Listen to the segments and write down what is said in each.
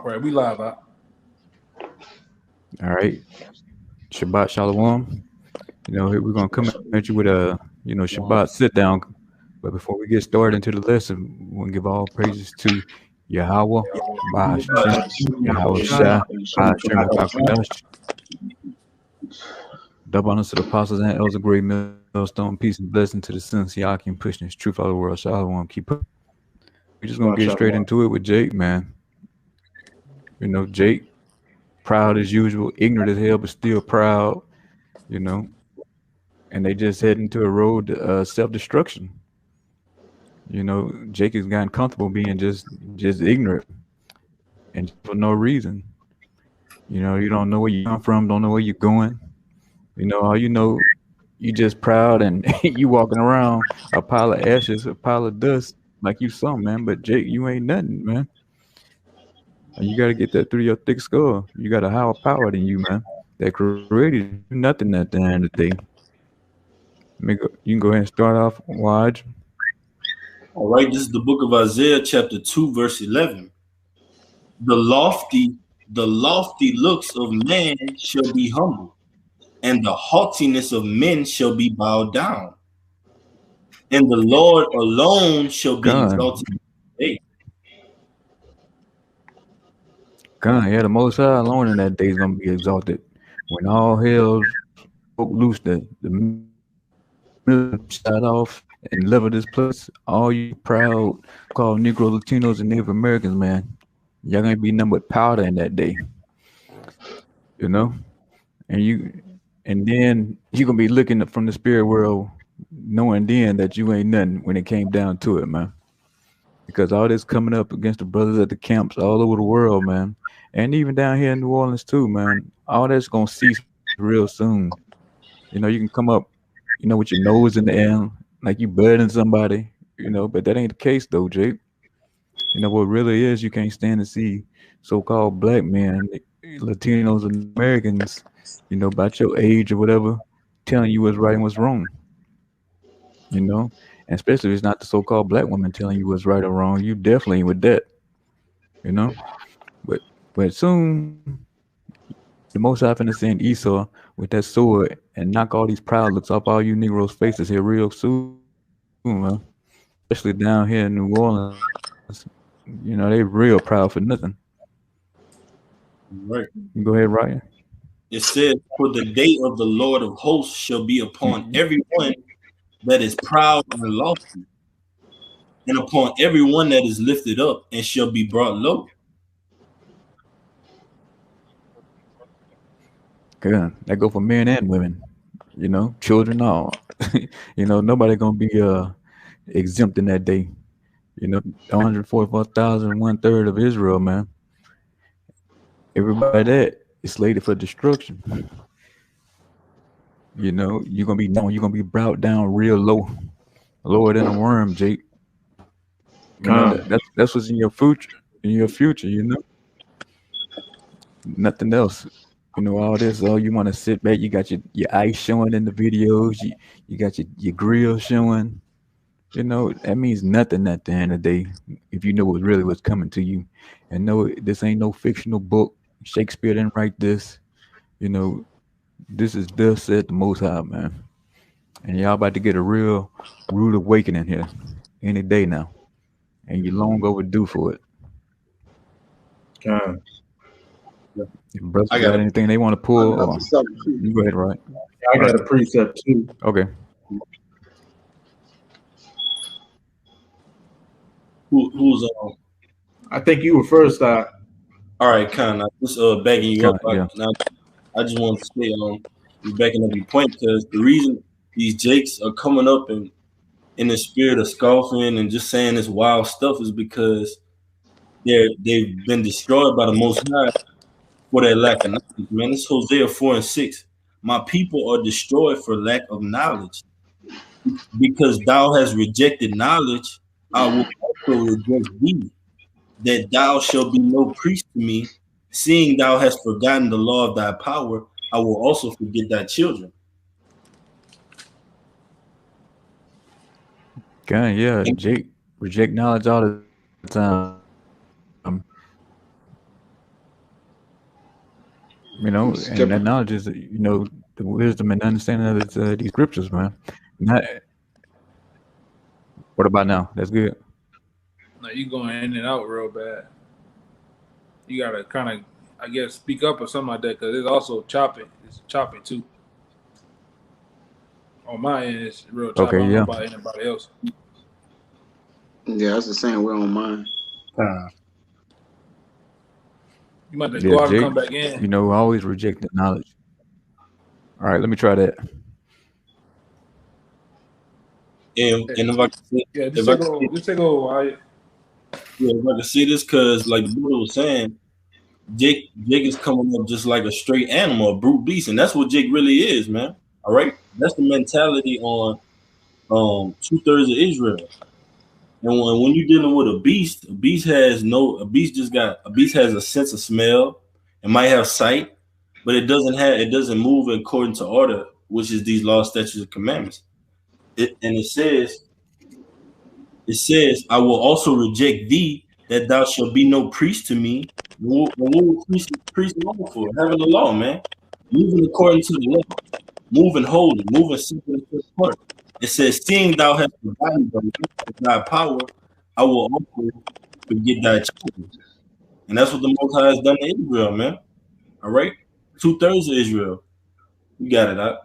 All right, we live out. All right. Shabbat Shalom. We're gonna come at you with a Shabbat Shalom. sit down. But before we get started into the lesson, we want to give all praises to Yahweh, Bahashem, Yahweh Shah, Bahashem Rakakadash. Double honors to the apostles and elders of great millstone. Peace and blessing to the sons, Yakim, pushing his truth all the world. Shalom. We're just gonna get straight into it with Jake, man. Jake, proud as usual, ignorant as hell, but still proud. You know, and they just head into a road to self-destruction. Jake has gotten comfortable being just ignorant and for no reason. You don't know where you come from, don't know where you're going. All you just proud and you walking around a pile of ashes, a pile of dust, like you some man. But Jake, you ain't nothing, man. And you got to get that through your thick skull. You got a higher power than you, man. That created you. You nothing at the end of the day. You can go ahead and start off, Waj. All right, this is the book of Isaiah, chapter 2, verse 11. The lofty, the lofty looks of man shall be humble, and the haughtiness of men shall be bowed down, and the Lord alone shall be Gun. exalted. Hey, God, yeah, the Most High alone in that day is gonna be exalted. When all hell broke loose, the military shot off and leveled this place. All you proud called Negro, Latinos, and Native Americans, man, y'all gonna be nothing but powder in that day, you know. And then you gonna be looking from the spirit world, knowing then that you ain't nothing when it came down to it, man. Because all this coming up against the brothers at the camps all over the world, man, and even down here in New Orleans too, man. All that's gonna cease real soon. You can come up, with your nose in the air, like you burdening somebody, but that ain't the case though, Jake. What really is, you can't stand to see so-called black men, Latinos and Americans, about your age or whatever, telling you what's right and what's wrong, and especially if it's not the so-called black woman telling you what's right or wrong. You definitely ain't with that, you know. But soon the Most High finna send Esau with that sword and knock all these proud looks off all you Negroes' faces here real soon, man. Especially down here in New Orleans. They real proud for nothing. right. You go ahead, Ryan. It says, "For the day of the Lord of hosts shall be upon Mm-hmm. everyone that is proud and lofty, and upon everyone that is lifted up and shall be brought low." Good. That go for men and women. Children, all. Nobody gonna be exempt in that day. 144,000, 1/3 of Israel, man. Everybody that is slated for destruction. You're gonna be known. You're gonna be brought down real low, lower than a worm, Jake. That's what's in your future. In your future, nothing else. All this. Oh, you want to sit back? You got your eyes showing in the videos. You got your grill showing. That means nothing at the end of the day if you know what really was coming to you. And no, this ain't no fictional book. Shakespeare didn't write this. You know, this is thus said the Most High, man. And y'all about to get a real rude awakening here any day now. And you're long overdue for it. If brothers I got got a anything they want to pull, or you go ahead, right? I got a precept too. Okay. who's I think you were first. all right, kind of just backing you up. Yeah. I just want to say you're backing up your point because the reason these Jakes are coming up and in the spirit of scoffing and just saying this wild stuff is because they've been destroyed by the Most High for their lack of knowledge. Man, it's Hosea 4:6. My people are destroyed for lack of knowledge. Because thou hast rejected knowledge, I will also reject thee, that thou shalt be no priest to me. Seeing thou hast forgotten the law of thy power, I will also forget thy children. God, yeah. And Jake reject knowledge all the time. You know, and that knowledge is, the wisdom and understanding of these scriptures, man. Not, what about now? That's good. No, you going in and out real bad. You gotta kind of, I guess, speak up or something like that because it's also choppy. It's choppy too. On my end, it's real choppy. Okay, I don't yeah. know about anybody else. Yeah, that's the same way on mine. You might have to go out and Jake, come back in. Always reject the knowledge. All right, let me try that. And if I can Yeah, just take over. if I can see this, because like the brother was saying, Jake is coming up just like a straight animal, a brute beast, and that's what Jake really is, man. All right, that's the mentality on 2/3 of Israel. And when you're dealing with a beast has a sense of smell. It might have sight, but it doesn't move according to order, which is these laws, statutes, and commandments. It says, I will also reject thee, that thou shalt be no priest to me. What will priest known for? Having the law, man. Moving according to the law. Moving holy. Moving simple and first part. It says, seeing thou hast forgotten thy power, I will also forget thy children. And that's what the Most High has done to Israel, man. All right? 2/3 of Israel. You got it, out.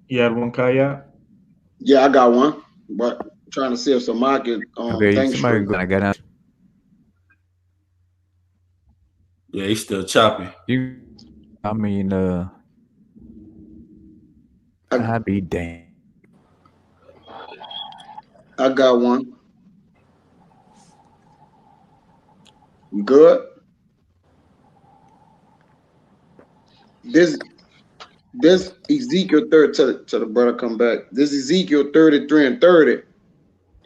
You had one, Kaya? Yeah, I got one, but I'm trying to see if somebody can Okay, think somebody straight. I got out. Yeah, he's still choppy. I'd be damned. I got one. You good? This Ezekiel 30 to the brother come back. This Ezekiel 33 and 30.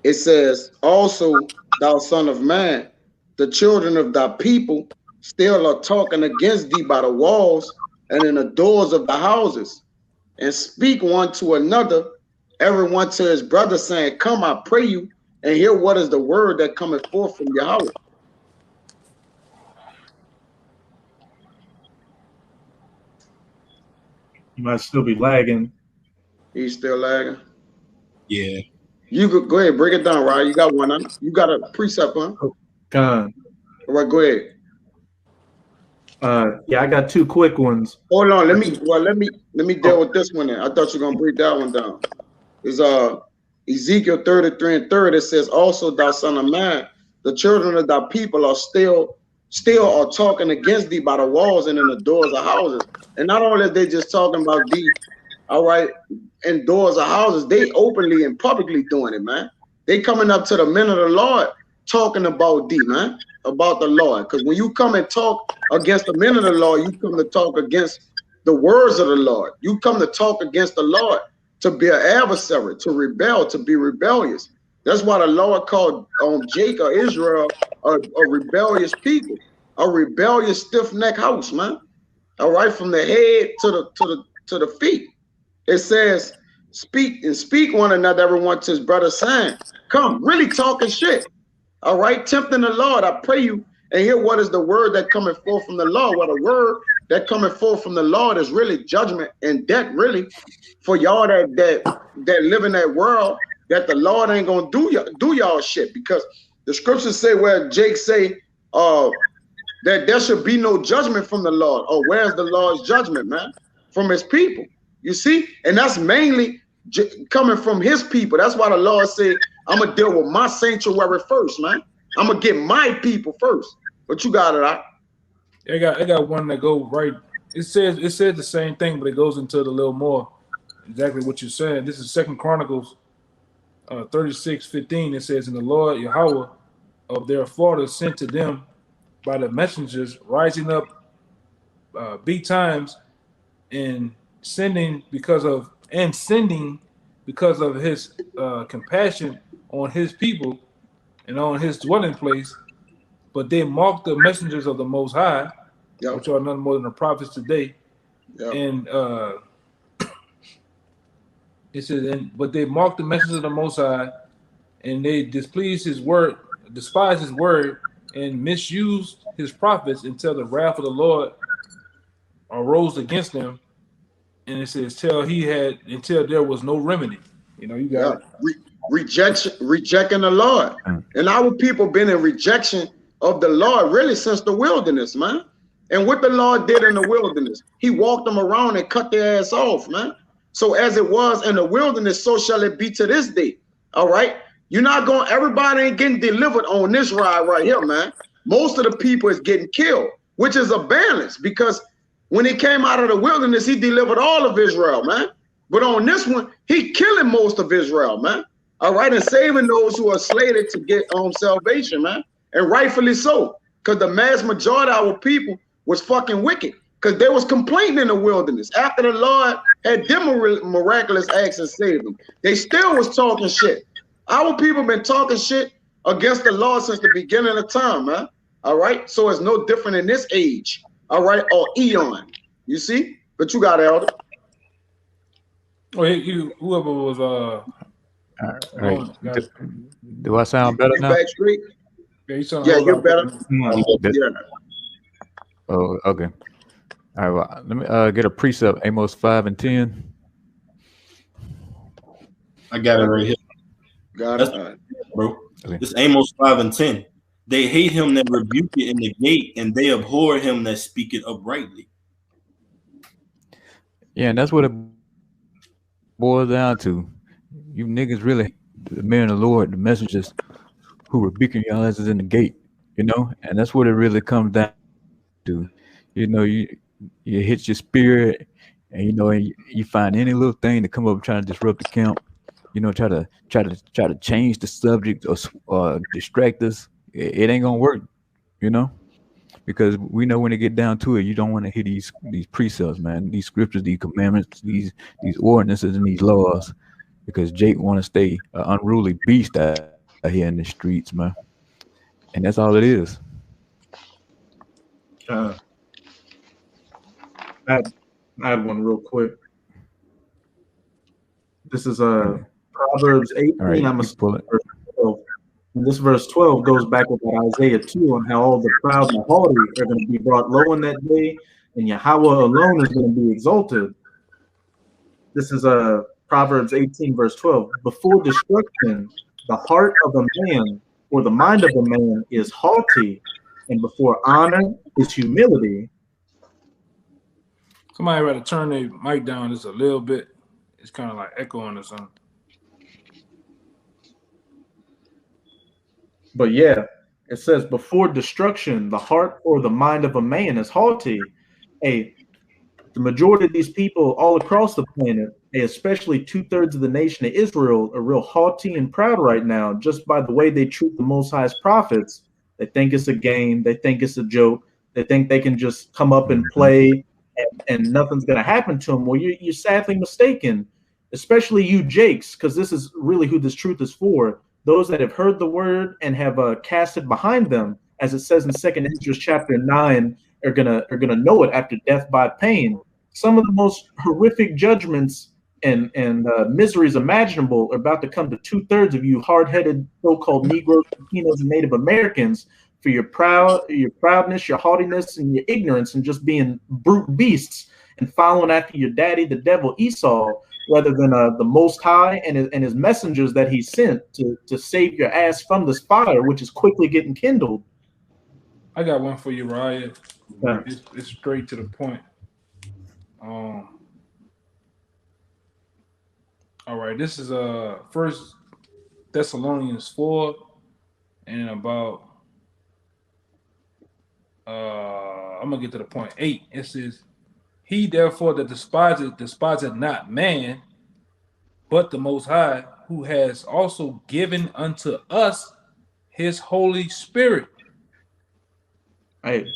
It says, also, thou son of man, the children of thy people still are talking against thee by the walls and in the doors of the houses, and speak one to another, everyone to his brother, saying, come, I pray you, and hear what is the word that cometh forth from Yahweh. You might still be lagging. He's still lagging. Yeah. You go ahead, break it down, Ryan. You got one, huh? You got a precept, huh? Con. All right, go ahead. Yeah, I got two quick ones. Hold on, let me deal with this one then. I thought you were gonna break that one down. It's Ezekiel 33 and 30. It says, also, thou son of man, the children of thy people are still are talking against thee by the walls and in the doors of houses. And not only are they just talking about thee, all right, in doors of houses, they openly and publicly doing it, man. They coming up to the men of the Lord talking about thee, man, about the Lord. Because when you come and talk against the men of the Lord, you come to talk against the words of the Lord. You come to talk against the Lord, to be an adversary, to rebel, to be rebellious. That's why the Lord called Jacob, Israel, a rebellious people, a rebellious, stiff-necked house, man. All right, from the head to the feet. It says, speak one another, everyone to his brother, saying, come, really talking shit. All right, tempting the Lord, I pray you, and hear what is the word that cometh forth from the Lord. Well, the word that cometh forth from the Lord is really judgment and death, really, for y'all that live in that world, that the Lord ain't gonna do y'all shit. Because the scriptures say, where Jake say that there should be no judgment from the Lord. Oh, where's the Lord's judgment, man? From his people. You see? And that's mainly coming from his people. That's why the Lord said, I'm gonna deal with my sanctuary first, man. I'm gonna get my people first. But you got it, right? I got one that go right. It says the same thing, but it goes into it a little more. Exactly what you're saying. This is 2 Chronicles 36:15. It says, and the Lord Yahweh of their fathers sent to them by the messengers rising up times and sending because of his compassion on his people and on his dwelling place, but they mocked the messengers of the Most High, which are none more than the prophets today. And it says, but they mocked the messengers of the Most High, and they despise his word, and misused his prophets until the wrath of the Lord arose against them. And it says, until there was no remedy. You know, you got rejecting the Lord. And our people been in rejection of the Lord really since the wilderness, man. And what the Lord did in the wilderness, he walked them around and cut their ass off, man. So as it was in the wilderness, so shall it be to this day. All right. You're not going, everybody ain't getting delivered on this ride right here, man. Most of the people is getting killed, which is a balance, because when he came out of the wilderness, he delivered all of Israel, man. But on this one, he killing most of Israel, man. All right, and saving those who are slated to get salvation, man. And rightfully so, because the mass majority of our people was fucking wicked, because they was complaining in the wilderness. After the Lord had them miraculous acts and saved them, they still was talking shit. Our people been talking shit against the Lord since the beginning of time, man. All right, so it's no different in this age. All right, or eon. You see? But you got elder. Oh, whoever was all right. Do I sound better now? Back straight? Yeah, you're better. Yeah. Oh, okay. All right, well, let me get a precept, Amos 5 and 10. I got it right here. Got it, bro. Okay. This Amos 5 and 10. They hate him that rebuke it in the gate, and they abhor him that speak it uprightly. Yeah, and that's what it boils down to. You niggas really, the men of the Lord, the messengers who rebuking y'all asses in the gate, you know? And that's what it really comes down to. You know, you hit your spirit, and you know, and you find any little thing to come up and try to disrupt the camp, you know, try to change the subject or distract us. It ain't gonna work, you know, because we know when it get down to it, you don't want to hear these precepts, man, these scriptures, these commandments, these ordinances and these laws, because Jake want to stay an unruly beast out here in the streets, man, and that's all it is. I had one real quick. This is Proverbs 18. Right, I'm gonna pull it. And this verse 12 goes back with Isaiah 2 on how all the proud and the haughty are going to be brought low in that day, and Yahweh alone is going to be exalted. This is Proverbs 18, verse 12. Before destruction, the heart of a man or the mind of a man is haughty, and before honor is humility. Somebody rather turn their mic down just a little bit. It's kind of like echoing or something. But yeah, it says before destruction, the heart or the mind of a man is haughty. The majority of these people all across the planet, especially 2/3 of the nation of Israel, are real haughty and proud right now, just by the way they treat the Most High's prophets. They think it's a game. They think it's a joke. They think they can just come up and play and nothing's going to happen to them. Well, you're sadly mistaken, especially you Jakes, because this is really who this truth is for. Those that have heard the word and have cast it behind them, as it says in 2 Ezra chapter 9, are gonna know it after death by pain. Some of the most horrific judgments and miseries imaginable are about to come to 2/3 of you hard-headed so-called Negroes, Latinos, and Native Americans for your proudness, your haughtiness, and your ignorance, and just being brute beasts and following after your daddy, the devil Esau, rather than the Most High and his messengers that he sent to save your ass from this fire, which is quickly getting kindled. I got one for you, Ryan. Yeah. It's straight to the point. All right, this is 1 Thessalonians 4, and about I'm gonna get to the point 8. It says, "He therefore that despiseth not man, but the Most High, who has also given unto us His Holy Spirit." Hey,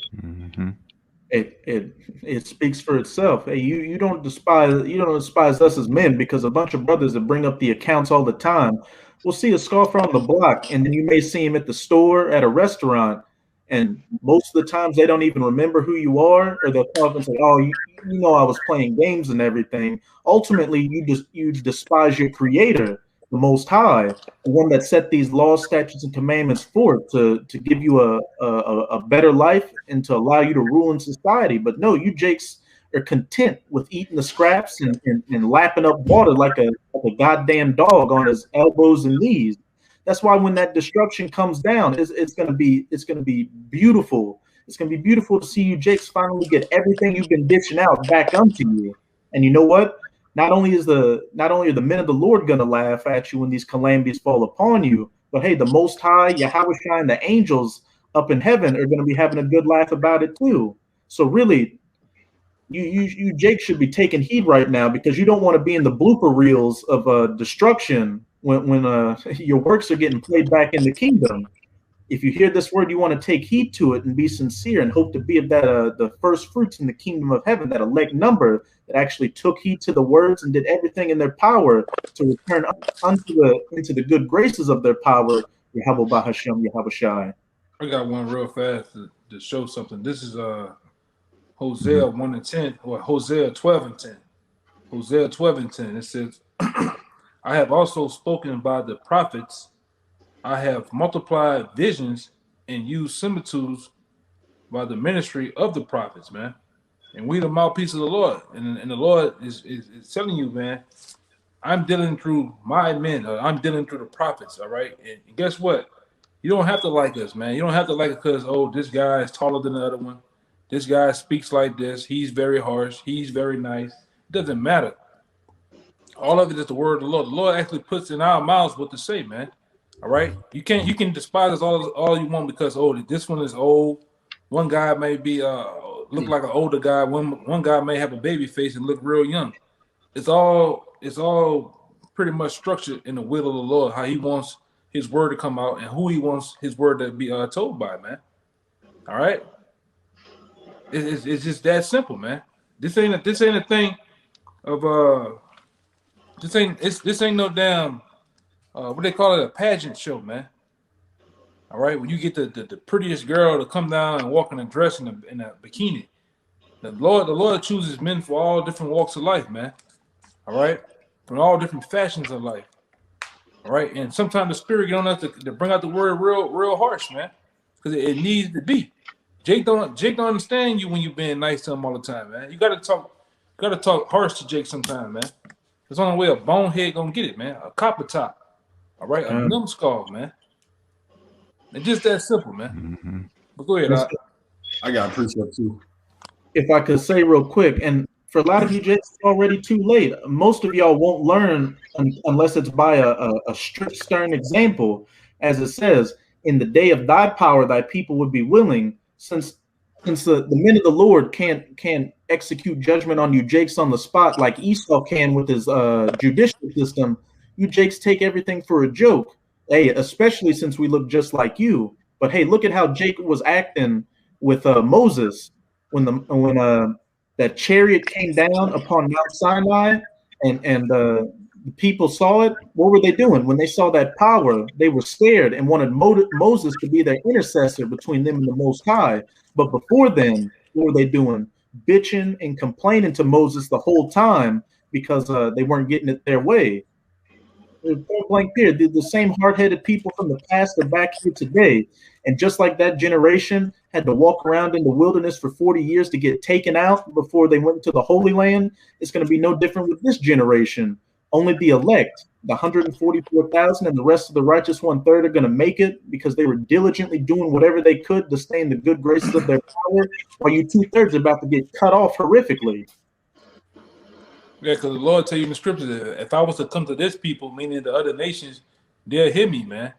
it speaks for itself. Hey, you don't despise us as men, because a bunch of brothers that bring up the accounts all the time will see a scoffer on the block, and then you may see him at the store, at a restaurant, and most of the times they don't even remember who you are, or they'll talk and say, "Oh, you know I was playing games and everything." Ultimately, you despise your creator, the Most High, the one that set these laws, statutes, and commandments forth to give you a better life and to allow you to rule in society. But no, you Jakes are content with eating the scraps and lapping up water like a goddamn dog on his elbows and knees. That's why when that destruction comes down, it's gonna be beautiful. It's gonna be beautiful to see you Jakes finally get everything you've been dishing out back unto you. And you know what? Not only are the men of the Lord gonna laugh at you when these calamities fall upon you, but hey, the Most High, Yahweh Shai, and the angels up in heaven are gonna be having a good laugh about it too. So really, you Jake should be taking heed right now, because you don't want to be in the blooper reels of destruction when your works are getting played back in the kingdom. If you hear this word, you want to take heed to it and be sincere and hope to be of that the first fruits in the kingdom of heaven, that elect number that actually took heed to the words and did everything in their power to return into the good graces of their power. Yahweh Bahashem, Yahweh Shai. I got one real fast to show something. This is Hosea 1:10, or Hosea 12:10. Hosea 12:10. It says, I have also spoken by the prophets. I have multiplied visions and used similitudes by the ministry of the prophets, man. And we the mouthpiece of the Lord. And the Lord is telling you, man, I'm dealing through my men. I'm dealing through the prophets, all right? And guess what? You don't have to like us, man. You don't have to like it because, oh, this guy is taller than the other one. This guy speaks like this. He's very harsh. He's very nice. It doesn't matter. All of it is the word of the Lord. The Lord actually puts in our mouths what to say, man. All right? You can despise us all you want because, oh, this one is old. One guy may be look like an older guy. One guy may have a baby face and look real young. It's all pretty much structured in the will of the Lord, how he wants his word to come out and who he wants his word to be told by, man. All right? It's just that simple, man. This ain't a thing of this ain't no damn what they call it, a pageant show, man. All right, when you get the prettiest girl to come down and walk in a dress in a bikini, the Lord chooses men for all different walks of life, man. All right, from all different fashions of life. All right, and sometimes the Spirit get on us to bring out the word real harsh, man, because it needs to be. Jake don't understand you when you being nice to him all the time, man. You gotta talk harsh to Jake sometime, man. There's only way a bonehead gonna get it, man. A copper top, all right, a numbskull, man. It's just that simple, man. Mm-hmm. But go ahead, I got a precept too. If I could say real quick, and for a lot of you, it's already too late. Most of y'all won't learn unless it's by a strict, stern example, as it says, in the day of thy power, thy people would be willing. Since the men of the Lord can't execute judgment on you Jakes on the spot like Esau can with his judicial system, you Jakes take everything for a joke. Hey, especially since we look just like you. But hey, look at how Jake was acting with Moses when that chariot came down upon Mount Sinai and the people saw it. What were they doing? When they saw that power, they were scared and wanted Moses to be their intercessor between them and the Most High. But before then, what were they doing? Bitching and complaining to Moses the whole time because they weren't getting it their way. Point blank period. The same hard-headed people from the past are back here today. And just like that generation had to walk around in the wilderness for 40 years to get taken out before they went to the Holy Land, it's going to be no different with this generation. Only the elect, the 144,000 and the rest of the righteous 1/3 are going to make it because they were diligently doing whatever they could to stay in the good graces of their power, while you 2/3 are about to get cut off horrifically. Yeah, because the Lord tell you in the scriptures that if I was to come to this people, meaning the other nations, they'll hear me, man.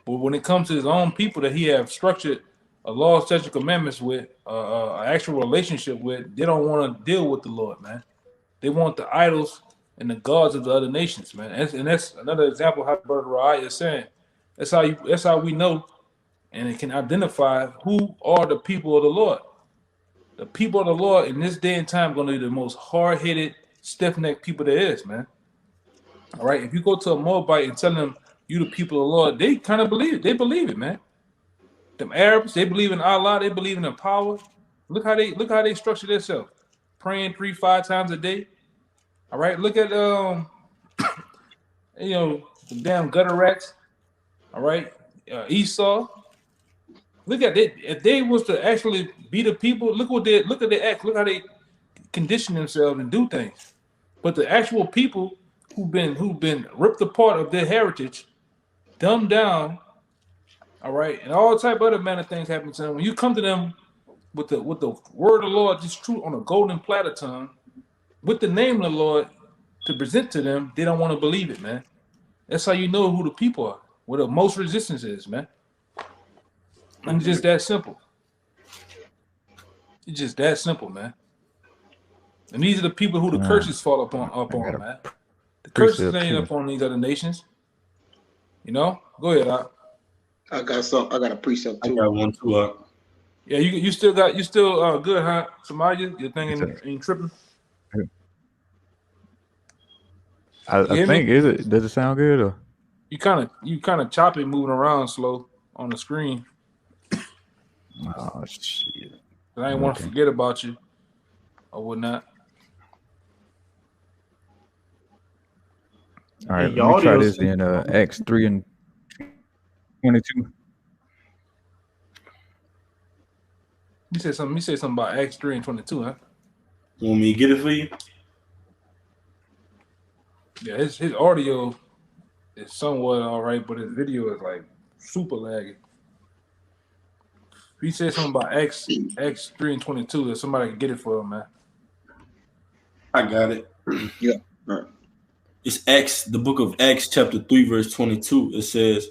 But when it comes to his own people that he have structured a law, statute, commandments with, an actual relationship with, they don't want to deal with the Lord, man. They want the idols and the gods of the other nations, man. And that's another example of how Brother Rai is saying. That's how we know and it can identify who are the people of the Lord. The people of the Lord in this day and time are going to be the most hard-headed, stiff-necked people there is, man. All right, if you go to a Moabite and tell them you the people of the Lord, they kind of believe it. They believe it, man. Them Arabs, they believe in Allah. They believe in the power. Look how they structure themselves, praying 3-5 times a day. All right, look at the damn gutter rats. All right, Esau. Look at it. If they was to actually be the people, look at their act. Look how they condition themselves and do things. But the actual people who've been ripped apart of their heritage, dumbed down, all right, and all type of other manner of things happen to them. When you come to them with the word of the Lord, just true on a golden platter tongue, with the name of the Lord to present to them, they don't want to believe it, man. That's how you know who the people are, where the most resistance is, man. And it's just that simple. It's just that simple, man. And these are the people who the curses fall upon, man. The curses ain't upon these other nations. You know? Go ahead, Doc. I got a precept too. I got one too. Yeah, you still good, huh? Somebody, your thing ain't tripping. I think does it sound good or you kind of choppy, moving around slow on the screen. Oh shit! I ain't want to forget about you or whatnot. All right, let me try this in Acts 3 and 22. You said something about Acts 3 and 22, huh? You want me to get it for you? Yeah, his audio is somewhat all right, but his video is like super laggy. If he said something about Acts 3 and 22, that somebody can get it for him, man. I got it. Yeah. All right. It's the book of Acts, chapter 3, verse 22. It says,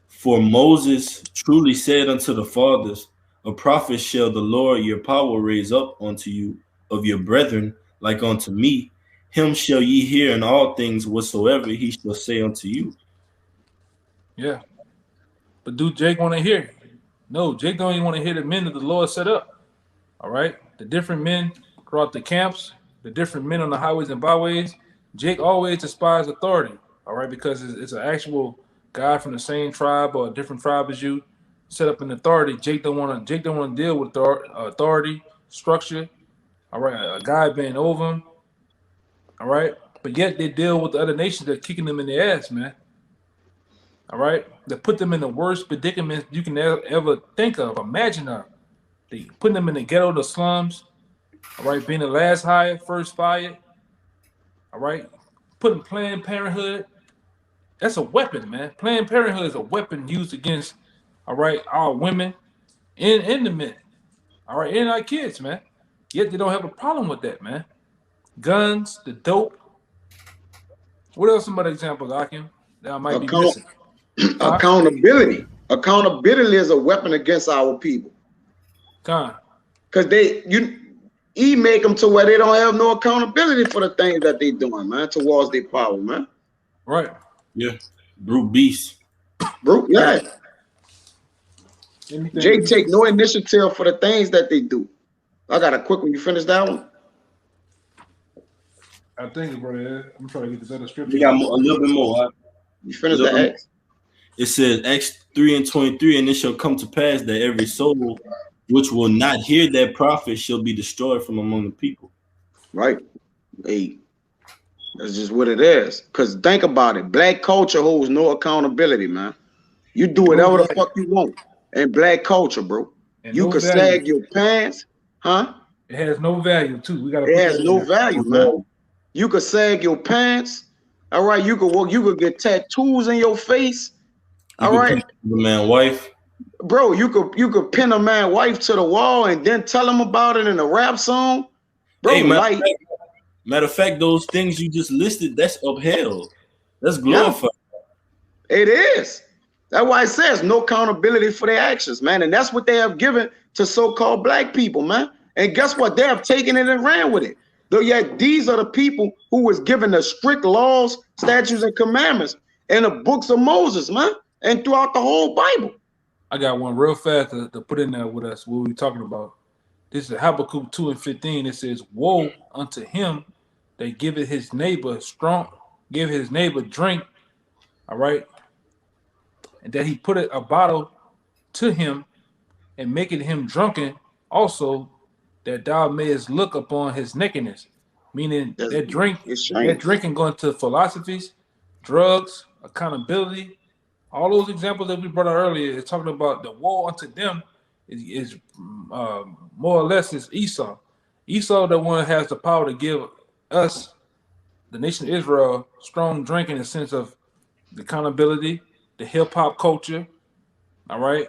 "For Moses truly said unto the fathers, a prophet shall the Lord your power raise up unto you of your brethren, like unto me. Him shall ye hear in all things whatsoever he shall say unto you." Yeah. But do Jake want to hear? No, Jake don't even want to hear the men that the Lord set up. All right? The different men throughout the camps, the different men on the highways and byways. Jake always despised authority, all right, because it's an actual guy from the same tribe or a different tribe as you set up an authority. Jake don't want to deal with authority structure, all right, a guy being over him, all right, but yet they deal with the other nations that are kicking them in the ass, man, all right, that put them in the worst predicament you can ever think of. Imagine that. They putting them in the ghetto, the slums, all right, being the last hired, first fired. All right, putting Planned Parenthood, that's a weapon, man. Planned Parenthood is a weapon used against, all right, our women and the men, all right, and our kids, man. Yet they don't have a problem with that, man. Guns, the dope. What else? Some other examples, Akim, that I might be missing? Accountability. Accountability is a weapon against our people. Because he make them to where they don't have no accountability for the things that they doing, man, towards their power, man. Right. Yeah. Brute beast. Brute, yeah. Jake take no initiative for the things that they do. I got a quick one. You finish that one? I think, brother. I'm trying to get this other scripture. We got a little bit more. You finish the Acts? It says Acts 3 and 23, and it shall come to pass that every soul which will not hear that prophet shall be destroyed from among the people. Right. Hey, that's just what it is. Because think about it. Black culture holds no accountability, man. You do whatever the fuck you want in black culture, bro. And you can sag your pants, huh? It has no value, too. It has no value, man. You could sag your pants. All right. You could get tattoos in your face. All right. The man wife. Bro, you could pin a man wife to the wall and then tell him about it in a rap song. Bro, hey, matter of fact, those things you just listed, that's upheld. That's glorified. Yeah, it is. That's why it says no accountability for their actions, man. And that's what they have given to so-called black people, man. And guess what? They have taken it and ran with it. Though yet these are the people who was given the strict laws, statutes, and commandments in the books of Moses, man, and throughout the whole Bible. I got one real fast to put in there with us. What we talking about? This is Habakkuk 2 and 15. It says, "Woe unto him that giveth his neighbor give his neighbor drink, all right, and that he put a bottle to him and maketh him drunken, also that thou mayest look upon his nakedness." Meaning that drinking going to philosophies, drugs, accountability. All those examples that we brought out earlier is talking about the woe unto them is more or less is Esau. Esau, the one has the power to give us, the nation of Israel, strong drink in the sense of the accountability, the hip hop culture, all right,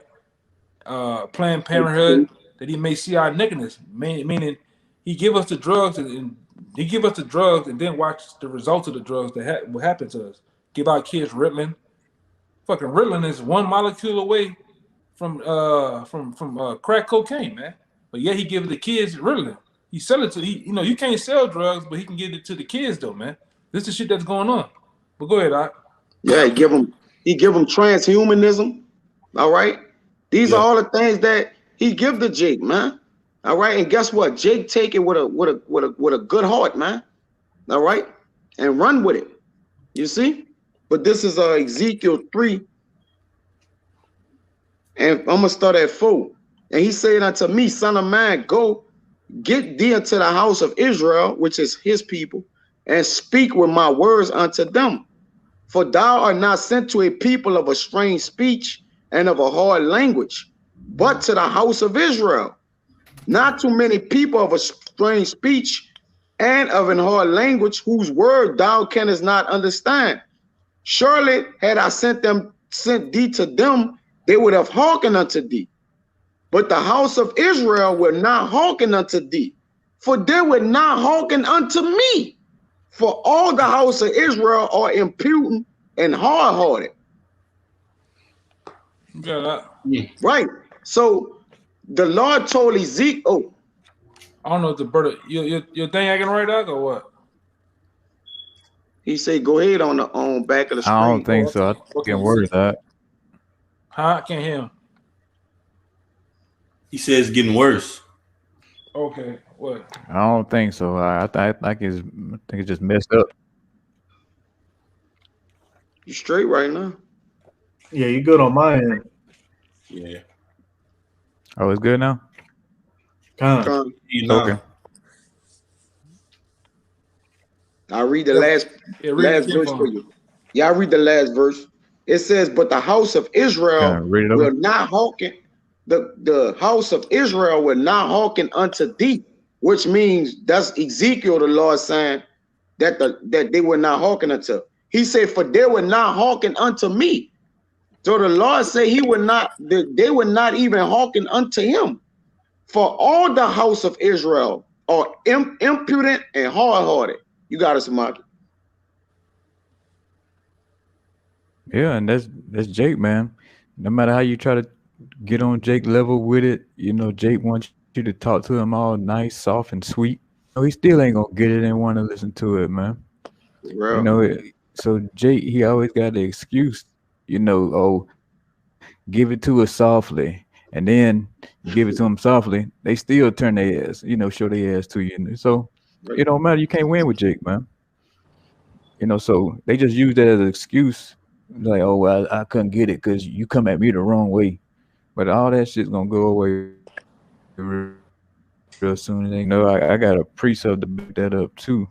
Planned Parenthood, that he may see our nakedness, meaning he give us the drugs and then watch the results of the drugs that will happen to us. Give our kids Ritalin. Fucking Ritalin is one molecule away from crack cocaine, man. But yet he give the kids Ritalin. He sell it to you can't sell drugs, but he can give it to the kids though, man. This is shit that's going on. But go ahead, Doc. Yeah, he give them transhumanism. All right. These are all the things that he give to Jake, man. All right. And guess what? Jake take it with a good heart, man. All right. And run with it. You see? But this is Ezekiel 3. And I'm gonna start at 4. And he said unto me, son of man, go get thee unto the house of Israel, which is his people, and speak with my words unto them. For thou art not sent to a people of a strange speech and of a hard language, but to the house of Israel. Not too many people of a strange speech and of an hard language, whose word thou canst not understand. Surely had I sent thee to them, they would have hearkened unto thee. But the house of Israel will not hearken unto thee, for they will not hearken unto me. For all the house of Israel are impudent and hard-hearted. Right. So the Lord told Ezekiel. Oh, I don't know if the brother your thing acting right, Doc, or what? He said, "Go ahead on the back of the screen." I don't think so. I can't worry that. Huh? I can't hear him. He says it's getting worse. Okay, what? I don't think so. I think it's just messed up. You straight right now? Yeah, you good on my end. Yeah. Oh, it's good now? Okay. I'll read the last verse for you. Yeah, I'll read the last verse. It says, but the house of Israel will not hearken. The house of Israel will not hearken unto thee, which means that's Ezekiel, the Lord saying that they will not hearken unto. He said, for they will not hearken unto me. So the Lord said they would not even hearken unto him. For all the house of Israel are impudent and hard-hearted. You got us, Mark. Yeah, and that's Jake, man. No matter how you try to get on Jake level with it, Jake wants you to talk to him all nice, soft, and sweet. He still ain't gonna get it and want to listen to it, man. So Jake, he always got the excuse, oh, give it to us softly, and then you give it to them softly, they still turn their ass, show their ass to you. So it don't matter. You can't win with Jake, man. So they just use that as an excuse, like, oh, well, I couldn't get it because you come at me the wrong way. But all that shit's gonna go away real soon. I got a precept to back that up too.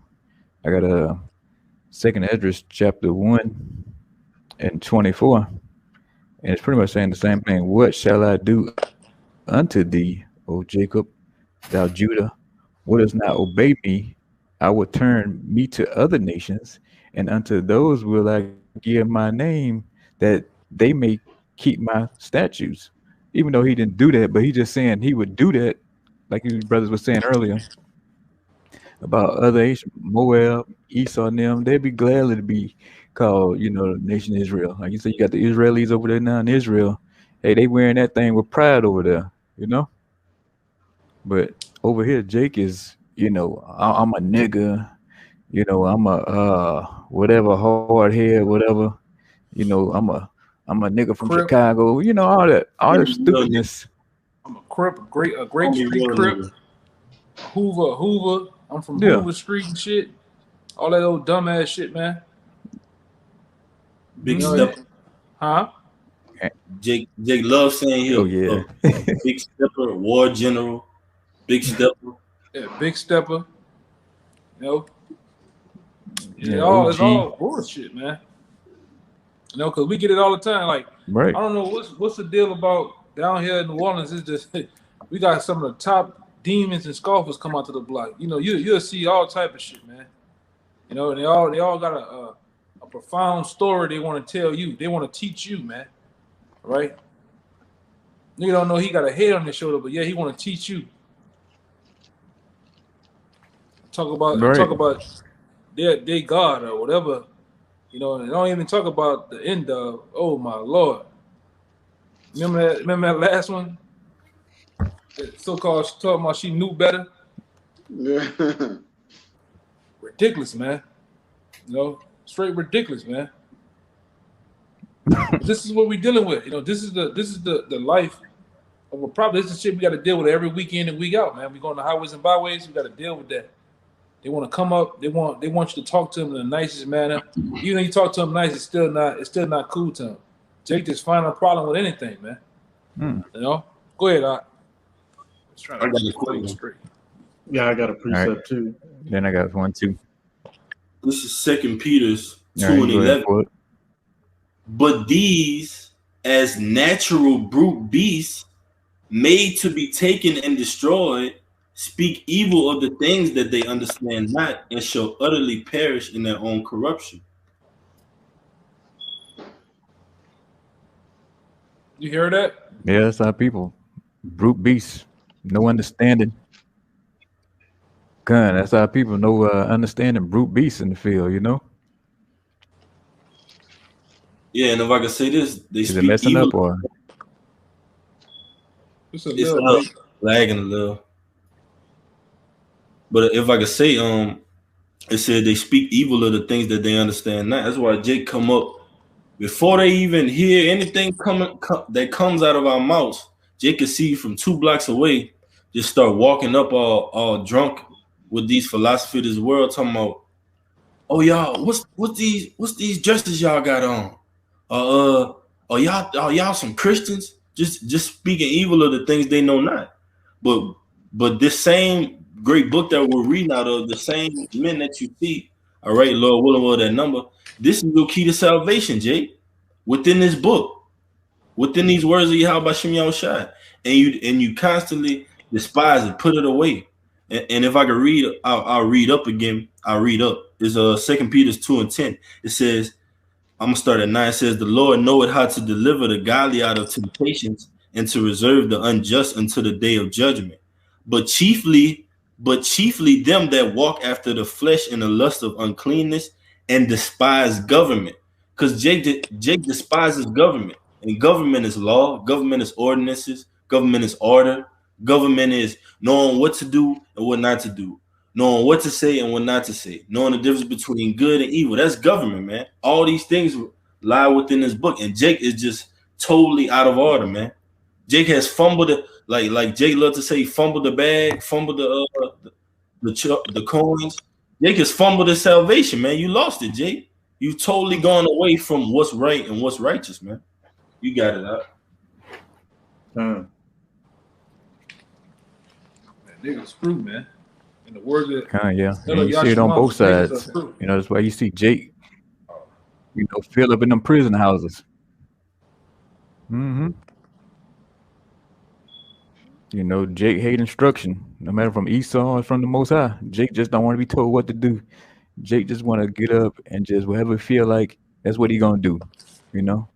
I got a 2nd Esdras chapter 1 and 24, and it's pretty much saying the same thing. What shall I do unto thee, O Jacob, thou Judah? Wouldst not obey me? I will turn me to other nations, and unto those will I give my name, that they may keep my statutes. Even though he didn't do that, but he just saying he would do that, like you brothers were saying earlier about other Asian, Moab, Esau, and them. They'd be glad to be called, the nation Israel. Like you said, you got the Israelis over there now in Israel. Hey, they wearing that thing with pride over there, But over here, Jake is, I'm a nigga, I'm a whatever, hard head, whatever, I'm a nigga from Crip. Chicago, all that stupidness. I'm a Crip, a great street Crip. Hoover. I'm from Hoover Street and shit. All that old dumbass shit, man. Big step. Huh? Jake loves saying he'll big stepper, war general, big stepper. Yeah, big stepper. It's all bullshit, man. You know, because we get it all the time. Like, right. I don't know what's the deal about down here in New Orleans. It's just we got some of the top demons and scoffers come out to the block. You know, you'll see all type of shit, man. You know, and they all got a profound story they want to tell you. They want to teach you, man. Right? You don't know he got a head on his shoulder, but yeah, he want to teach you. Talk about their God or whatever. You know, and don't even talk about the end of. Oh my Lord! Remember that last one? That so-called she talking about she knew better. Yeah. Ridiculous, man. You know, straight ridiculous, man. This is what we're dealing with. You know, this is the life of a problem. This is shit we got to deal with every week in and week out, man. We go on the highways and byways. We got to deal with that. They want to come up. They want you to talk to them in the nicest manner. Even if you talk to them nice, it's still not cool to them. Jake just find a problem with anything, man. You know. Go ahead, I got a quick straight. Yeah, I got a precept too. Then I got one too. This is 2 Peter 2:11. But these, as natural brute beasts, made to be taken and destroyed, speak evil of the things that they understand not, and shall utterly perish in their own corruption. You hear that? Yeah, that's our people. Brute beasts. No understanding. Gun, that's our people. No understanding. Brute beasts in the field, you know? Yeah, and if I can say this, they Is speak it messing evil. up or? It's lagging a little. But if I could say, it said they speak evil of the things that they understand not. That's why Jake come up before they even hear anything that comes out of our mouths. Jake can see from 2 blocks away, just start walking up all drunk with these philosophy of this world, talking about, oh y'all, what's these dresses y'all got on? Y'all some Christians? Just speaking evil of the things they know not. But this same great book that we're reading out of, the same men that you see, all right, Lord willing, will that number. This is the key to salvation, Jake. Within this book, within these words of Yahweh Shem Yahushai, and you constantly despise it, put it away. And if I could read, I'll read up again. I'll read up. It's 2 Peter 2:10. It says, I'm gonna start at 9. It says, the Lord knoweth how to deliver the godly out of temptations and to reserve the unjust until the day of judgment. But chiefly them that walk after the flesh in the lust of uncleanness and despise government. Because Jake despises government. And government is law, government is ordinances, government is order, government is knowing what to do and what not to do, knowing what to say and what not to say, knowing the difference between good and evil. That's government, man. All these things lie within this book. And Jake is just totally out of order, man. Jake has fumbled it, like Jake loved to say, fumbled the bag, fumbled the coins. Jake has fumbled his salvation, man. You lost it, Jake. You've totally gone away from what's right and what's righteous, man. You got it out. That nigga's screwed, man. In the words of yeah. And you see it on both sides. You know, that's why you see Jake, you know, fill up in them prison houses. Mm-hmm. You know, Jake hate instruction, no matter from Esau or from the Most High. Jake just don't want to be told what to do. Jake just want to get up and just whatever feel like, that's what he gonna do, you know?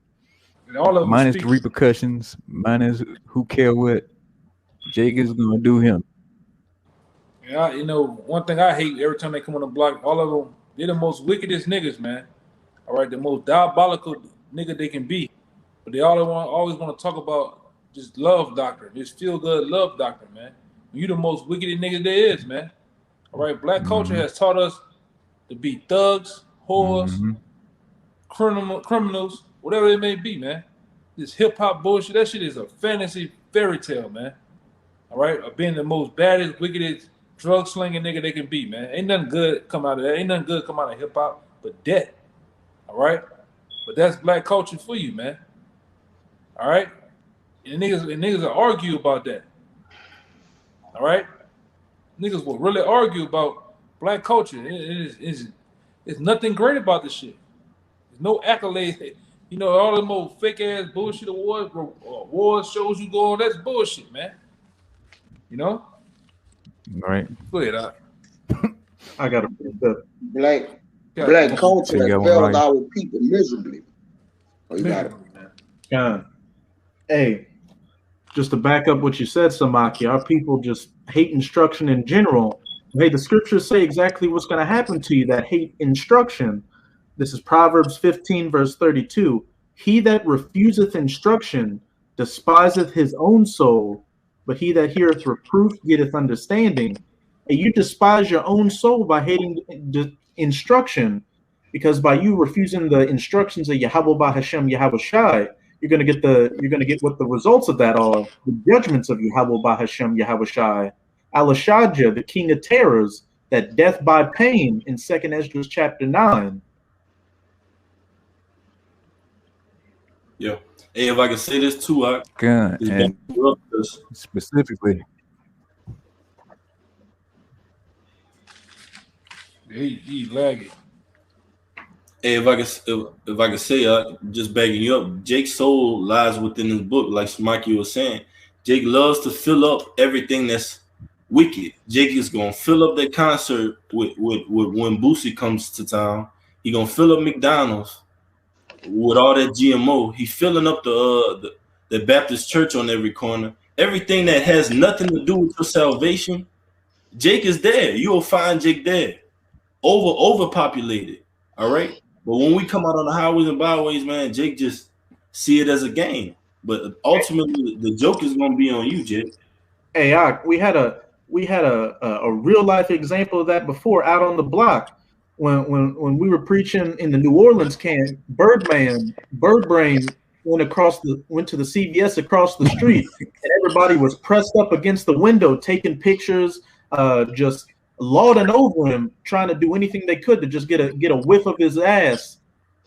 Minus the repercussions, minus who care what, Jake is gonna do him. Yeah, you know, one thing I hate every time they come on the block, all of them, they're the most wickedest niggas, man. All right, the most diabolical nigga they can be. But they always want to talk about just love doctrine, just feel good love doctrine, man. You the most wicked nigga there is, man. All right, black culture has taught us to be thugs, whores, criminals, whatever it may be, man. This hip hop bullshit, that shit is a fantasy fairy tale, man. All right, of being the most baddest, wickedest, drug slinging nigga they can be, man. Ain't nothing good come out of that. Ain't nothing good come out of hip hop, but death. All right, but that's black culture for you, man. All right, and niggas will argue about that. All right, niggas will really argue about black culture. It's nothing great about this shit. There's no accolades. You know, all them old fake ass bullshit award shows you go on, that's bullshit, man. You know? Right. Go ahead, I got to put that. Black culture has failed our people miserably. Oh, you got it. Hey, just to back up what you said, Samaki, our people just hate instruction in general. Hey, the scriptures say exactly what's going to happen to you that hate instruction. This is Proverbs 15, verse 32. He that refuseth instruction despiseth his own soul, but he that heareth reproof getteth understanding. And you despise your own soul by hating instruction, because by you refusing the instructions of Yahweh by Hashem Yahweh Shai, you're gonna get what the results of that are, the judgments of Yahweh by Hashem Yahweh Shai. Alashadja, the king of terrors, that death by pain in 2nd Esdras chapter 9. Yeah. Hey, if I can say this too, I can, and specifically. He lagging. Hey, if I can say, just backing you up, Jake's soul lies within his book, like Smokey was saying. Jake loves to fill up everything that's wicked. Jake is gonna fill up that concert with when Boosie comes to town. He gonna fill up McDonald's with all that GMO. He filling up the Baptist church on every corner. Everything that has nothing to do with your salvation, Jake is there. You'll find Jake there. Overpopulated. All right. But when we come out on the highways and byways, man, Jake just see it as a game. But ultimately, the joke is gonna be on you, Jake. Hey, we had a real life example of that before out on the block when we were preaching in the New Orleans camp. Birdbrain went to the CVS across the street, and everybody was pressed up against the window taking pictures, just lauding over him, trying to do anything they could to just get a whiff of his ass.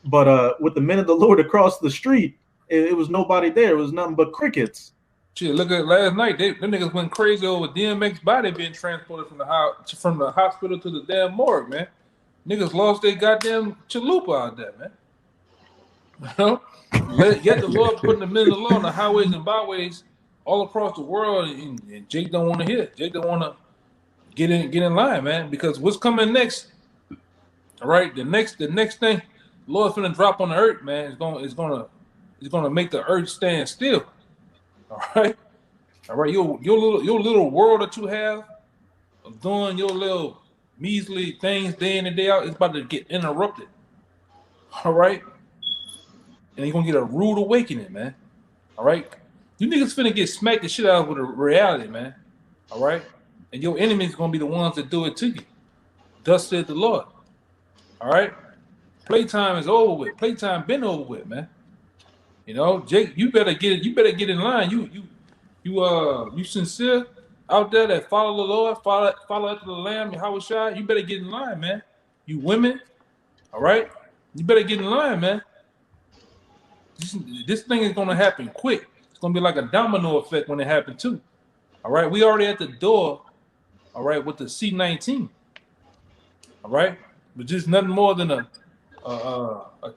But with the men of the Lord across the street, it was nobody there. It was nothing but crickets. Shit, look at last night. Them niggas went crazy over DMX body being transported from the hospital to the damn morgue, man. Niggas lost their goddamn chalupa out there, man. You know? Yet the Lord putting the men of the law on the highways and byways all across the world, and Jake don't want to hear it. Jake don't want to get in line, man, because what's coming next? All right, the next thing, Lord's finna drop on the earth, man. It's gonna make the earth stand still. All right. Your little world that you have of doing your little measly things day in and day out is about to get interrupted. All right. And you're gonna get a rude awakening, man. All right. You niggas finna get smacked the shit out with a reality, man. All right. And your enemies gonna be the ones that do it to you. Thus said the Lord. All right. Playtime is over with. Playtime been over with, man. You know, Jake, you better get in line. You sincere out there that follow the Lord, follow after the Lamb, Yahweh Shai, you better get in line, man. You women, all right? You better get in line, man. This thing is gonna happen quick. It's gonna be like a domino effect when it happens too. All right, we already at the door, all right, with the C-19. All right, but just nothing more than a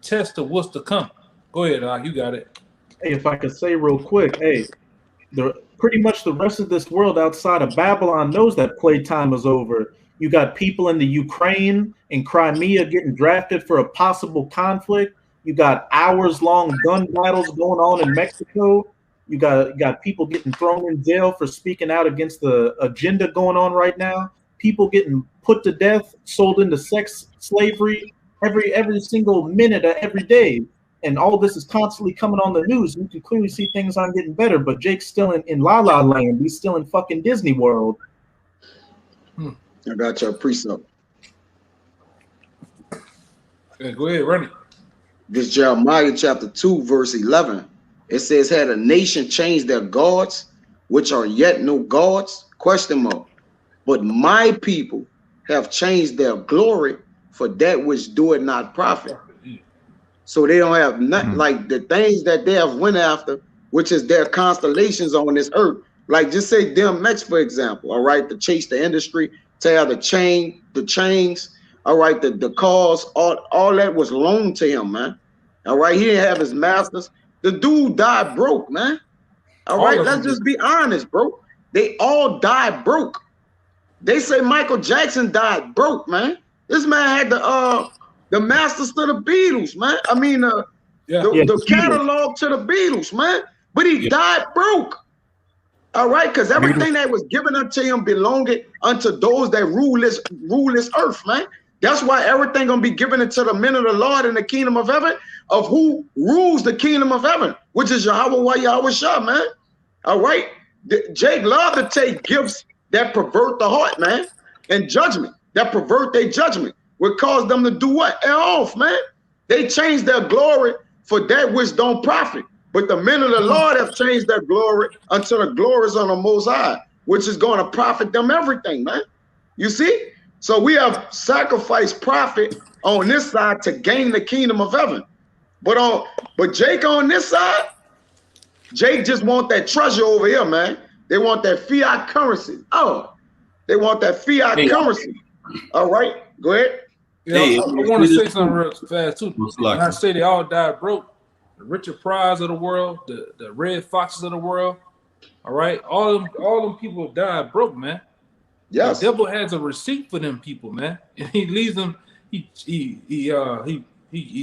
test of what's to come. Go ahead, you got it. Hey, if I could say real quick, hey, pretty much the rest of this world outside of Babylon knows that playtime is over. You got people in the Ukraine and Crimea getting drafted for a possible conflict. You got hours-long gun battles going on in Mexico. You got people getting thrown in jail for speaking out against the agenda going on right now. People getting put to death, sold into sex slavery every single minute of every day. And all this is constantly coming on the news. You can clearly see things aren't getting better, but Jake's still in La La Land. He's still in fucking Disney World. I got your precept. Yeah, go ahead, run it. This Jeremiah chapter 2, verse 11. It says, had a nation changed their gods, which are yet no gods? ? But my people have changed their glory for that which doeth not profit. So they don't have nothing like the things that they have went after, which is their constellations on this earth. Like just say DMX, for example, all right, to chase the industry, to have the chains, all right, the cars, all that was loaned to him, man. All right, he didn't have his masters. The dude died broke, man. All right, let's just be honest, bro. They all died broke. They say Michael Jackson died broke, man. This man had the masters to the Beatles, man. I mean, the catalog to the Beatles, man. But he died broke. All right, because everything that was given unto him belonged unto those that rule this earth, man. That's why everything gonna be given into the men of the Lord in the kingdom of heaven, of who rules the kingdom of heaven, which is Yahweh Shah, man. All right, Jake love to take gifts that pervert the heart, man, and judgment that pervert their judgment would cause them to do what? Air off, man. They change their glory for that which don't profit. But the men of the Lord have changed their glory unto the glories on the Most High, which is going to profit them everything, man. You see? So we have sacrificed profit on this side to gain the kingdom of heaven. But Jake on this side, Jake just want that treasure over here, man. They want that fiat currency. Oh, they want that fiat currency. All right, go ahead. Yeah, I want to say something real fast too. When I say they all died broke, the Richard Pryor's of the world, the Red Foxes of the world, all right, all them people died broke, man. Yes, the devil has a receipt for them people, man, and he leaves them. He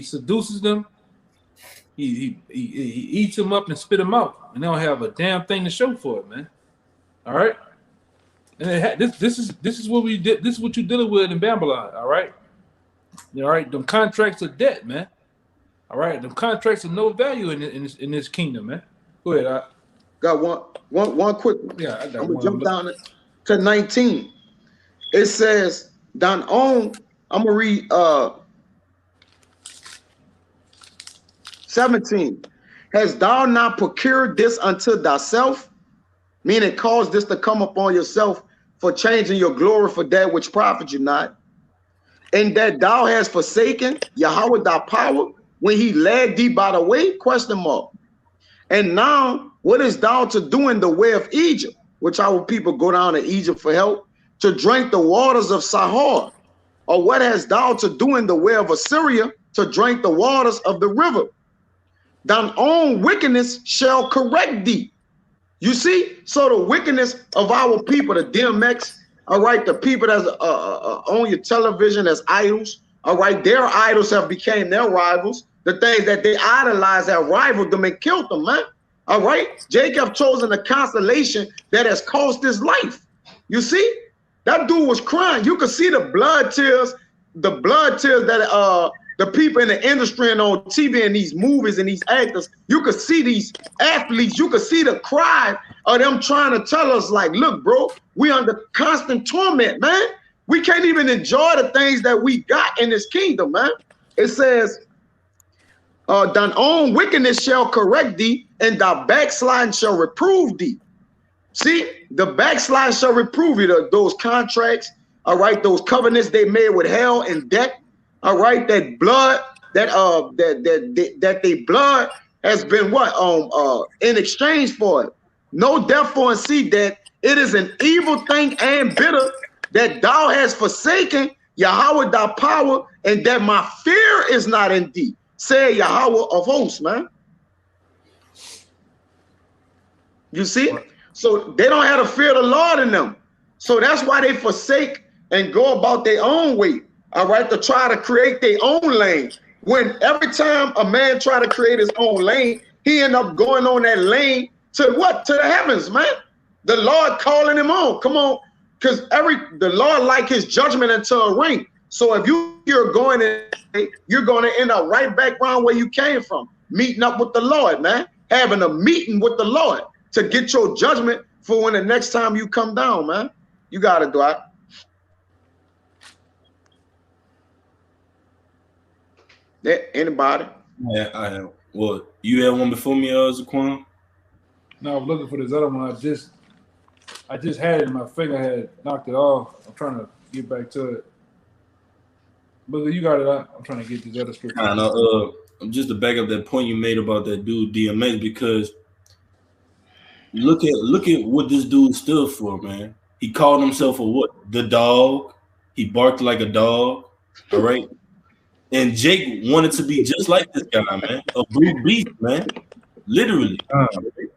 seduces them. He eats them up and spit them out, and they don't have a damn thing to show for it, man. All right, and this is what we did. This is what you're dealing with in Babylon. All right, all right. Them contracts of debt, man. All right, them contracts of no value in this kingdom, man. Go ahead. I got one quick. Yeah, I got I'm gonna jump down to 19. It says down on. I'm gonna read 17. Has thou not procured this unto thyself? Meaning, cause this to come upon yourself for changing your glory for that which profits you not, and that thou hast forsaken Yahweh thy power when he led thee by the way? Question mark. And now, what is thou to do in the way of Egypt, which our people go down to Egypt for help, to drink the waters of Sahar? Or what hast thou to do in the way of Assyria, to drink the waters of the river? Thine own wickedness shall correct thee. You see? So the wickedness of our people, the DMX, all right, the people that's on your television as idols, all right, their idols have become their rivals. The things that they idolize have rivaled them and killed them, man. All right? Jacob chosen a constellation that has cost his life. You see? That dude was crying. You could see the blood tears that the people in the industry and on TV and these movies and these actors, you could see these athletes, you could see the cry of them trying to tell us, like, look, bro, we under constant torment, man. We can't even enjoy the things that we got in this kingdom, man. It says, thine own wickedness shall correct thee, and thy backsliding shall reprove thee. See, the backsliding shall reprove you. Those contracts, all right, those covenants they made with hell and death, all right, that blood, that they blood has been what in exchange for it. Know therefore and see that it is an evil thing and bitter that thou hast forsaken Yahweh thy power, and that my fear is not in thee, say Yahweh of hosts, man. You see? So they don't have the fear of the Lord in them. So that's why they forsake and go about their own way, all right, to try to create their own lane. When every time a man try to create his own lane, he end up going on that lane to what? To the heavens, man. The Lord calling him on. Come on. Because the Lord like his judgment into a ring. So if you're going in, you're going to end up right back around where you came from, meeting up with the Lord, man, having a meeting with the Lord to get your judgment for when the next time you come down, man. You got it, Dwight. Yeah, anybody? Yeah, I have. Well, you had one before me, Zaquan? No, I'm looking for this other one. I just had it in my finger. I had knocked it off. I'm trying to get back to it. But you got it. I'm trying to get these other scriptures. I know. Just to back up that point you made about that dude DMX, because look at what this dude stood for, man. He called himself a what? The dog. He barked like a dog. All right. And Jake wanted to be just like this guy, man. A brute beast, man. Literally.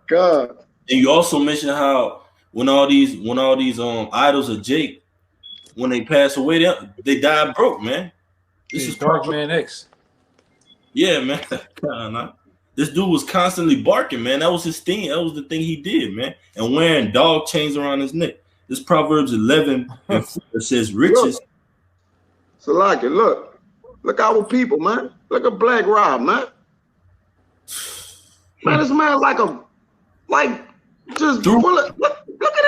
God. And you also mentioned how when all these idols of Jake, when they pass away, they die broke, man. This is Dark Man X. Yeah, man. This dude was constantly barking, man. That was his thing. That was the thing he did, man. And wearing dog chains around his neck. This Proverbs 11 and 4 says riches. So like it, look our people, man. Look at Black Rob, man. Man, this man just look at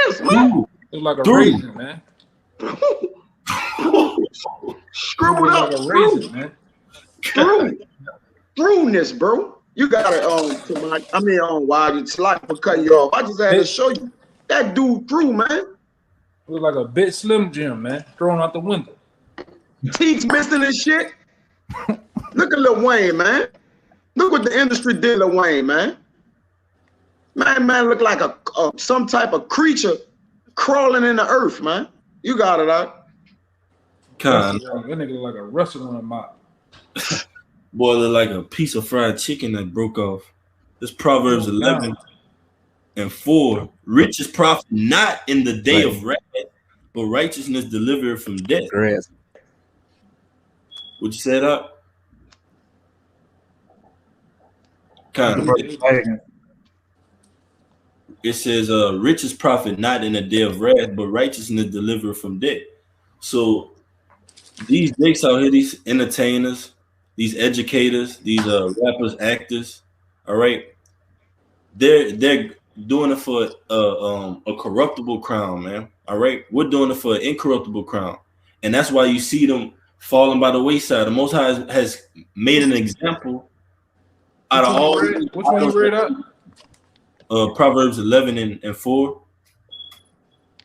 this, man. It's like a raisin, man. Scribbled up like a raisin, man. Throughness, bro. You got it on why you like for cutting you off. I just had to show you that dude through, man. Look like a bit Slim Jim, man, thrown out the window. Teeth missing and shit. Look at Lil Wayne, man. Look what the industry did, Lil Wayne, man. Man look like some type of creature crawling in the earth, man. You got it out. That nigga look like a wrestling mop. Boy, look like a piece of fried chicken that broke off. This Proverbs 11 and 4. Rich is profit not in the day of wrath, but righteousness delivered from death. Grass. What you said up? It says, rich is profit not in the day of wrath, but righteousness delivered from death. So these dicks out here, these entertainers, these educators, these rappers, actors, all right, they're doing it for a corruptible crown, man. All right, we're doing it for an incorruptible crown, and that's why you see them falling by the wayside. The Most High has made an example out of all. Which one you read up? Proverbs 11 and 4.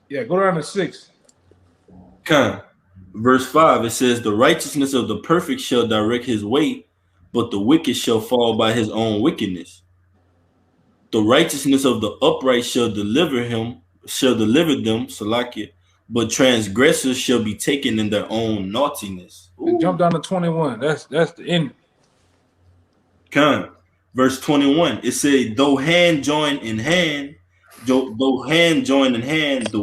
Yeah, go down to 6. Verse 5, it says, the righteousness of the perfect shall direct his way, but the wicked shall fall by his own wickedness. The righteousness of the upright shall deliver them, Salakia, but transgressors shall be taken in their own naughtiness. Jump down to 21. That's the end. Verse 21, it says, though hand join in hand, the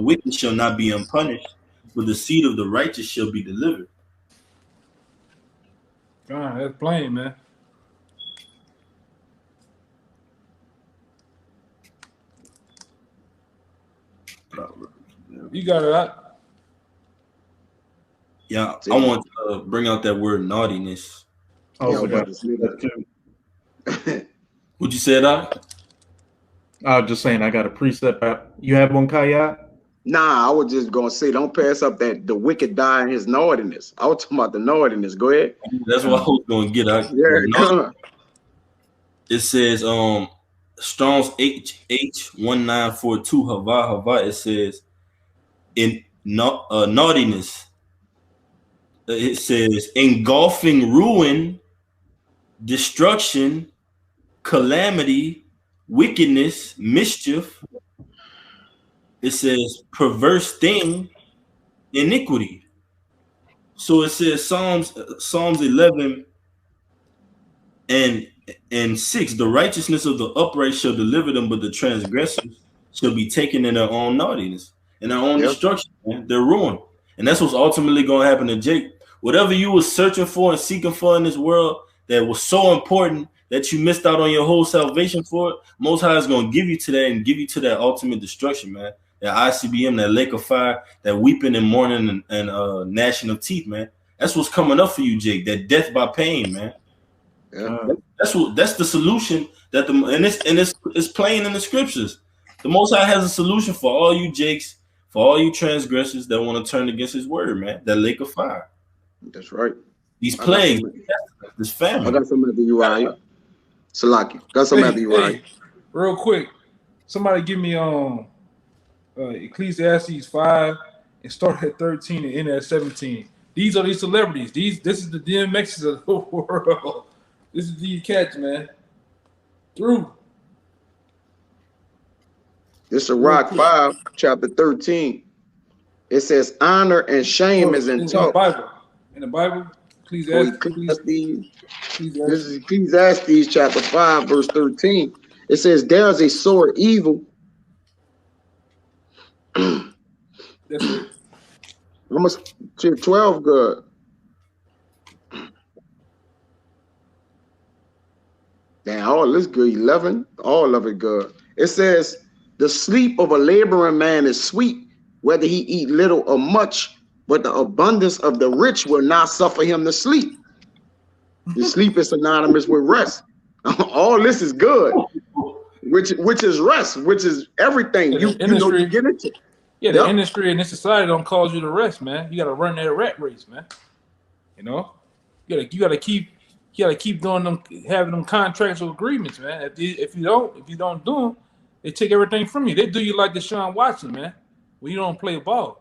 wicked shall not be unpunished, but the seed of the righteous shall be delivered. God, that's plain, man. You got it out. Yeah, I want to bring out that word naughtiness. Oh, What'd you say, Doc? I was just saying I got a precept out. You have one, Kayat? Nah, I was just gonna say, don't pass up that the wicked die in his naughtiness. I was talking about the naughtiness. Go ahead. That's what I was gonna get out. Yeah, come on. It says Strong's H1942 Hava. It says in naughtiness. It says engulfing ruin, destruction, calamity, wickedness, mischief. It says perverse thing, iniquity. So it says Psalms 11 and 6, the righteousness of the upright shall deliver them, but the transgressors shall be taken in their own naughtiness, in their own destruction, man. They're ruined. And that's what's ultimately going to happen to Jake. Whatever you were searching for and seeking for in this world that was so important that you missed out on your whole salvation for it, Most High is going to give you to that and give you to that ultimate destruction, man. That ICBM, that lake of fire, that weeping and mourning and gnashing of teeth, man. That's what's coming up for you, Jake. That death by pain, man. Yeah. That's the solution that it's plain in the scriptures. The Most High has a solution for all you Jakes, for all you transgressors that want to turn against his word, man. That lake of fire. That's right. These plagues, this famine. I got something after you, Ryan. Salaki. Got something after you, Ryan. Real quick, somebody give me Ecclesiastes 5 and start at 13 and end at 17. These are these celebrities. This is the DMXs of the world. This is these cats, man. Through. This is Rock 5, chapter 13. It says honor and shame is in talk. In the Bible. Ecclesiastes. This is Ecclesiastes chapter 5, verse 13. It says, "There's a sore evil." That's it. Almost 12 good. Damn, all this good. 11, all of it good. It says, "The sleep of a laboring man is sweet, whether he eat little or much, but the abundance of the rich will not suffer him to sleep." The sleep is synonymous with rest. All this is good, which is rest, which is everything. You know you get into. Yeah, the industry and this society don't cause you to rest, man. You got to run that rat race, man. You know, you gotta keep doing them, having them contracts or agreements, man. If you don't do them, they take everything from you. They do you like Deshaun Watson, man. When you don't play ball,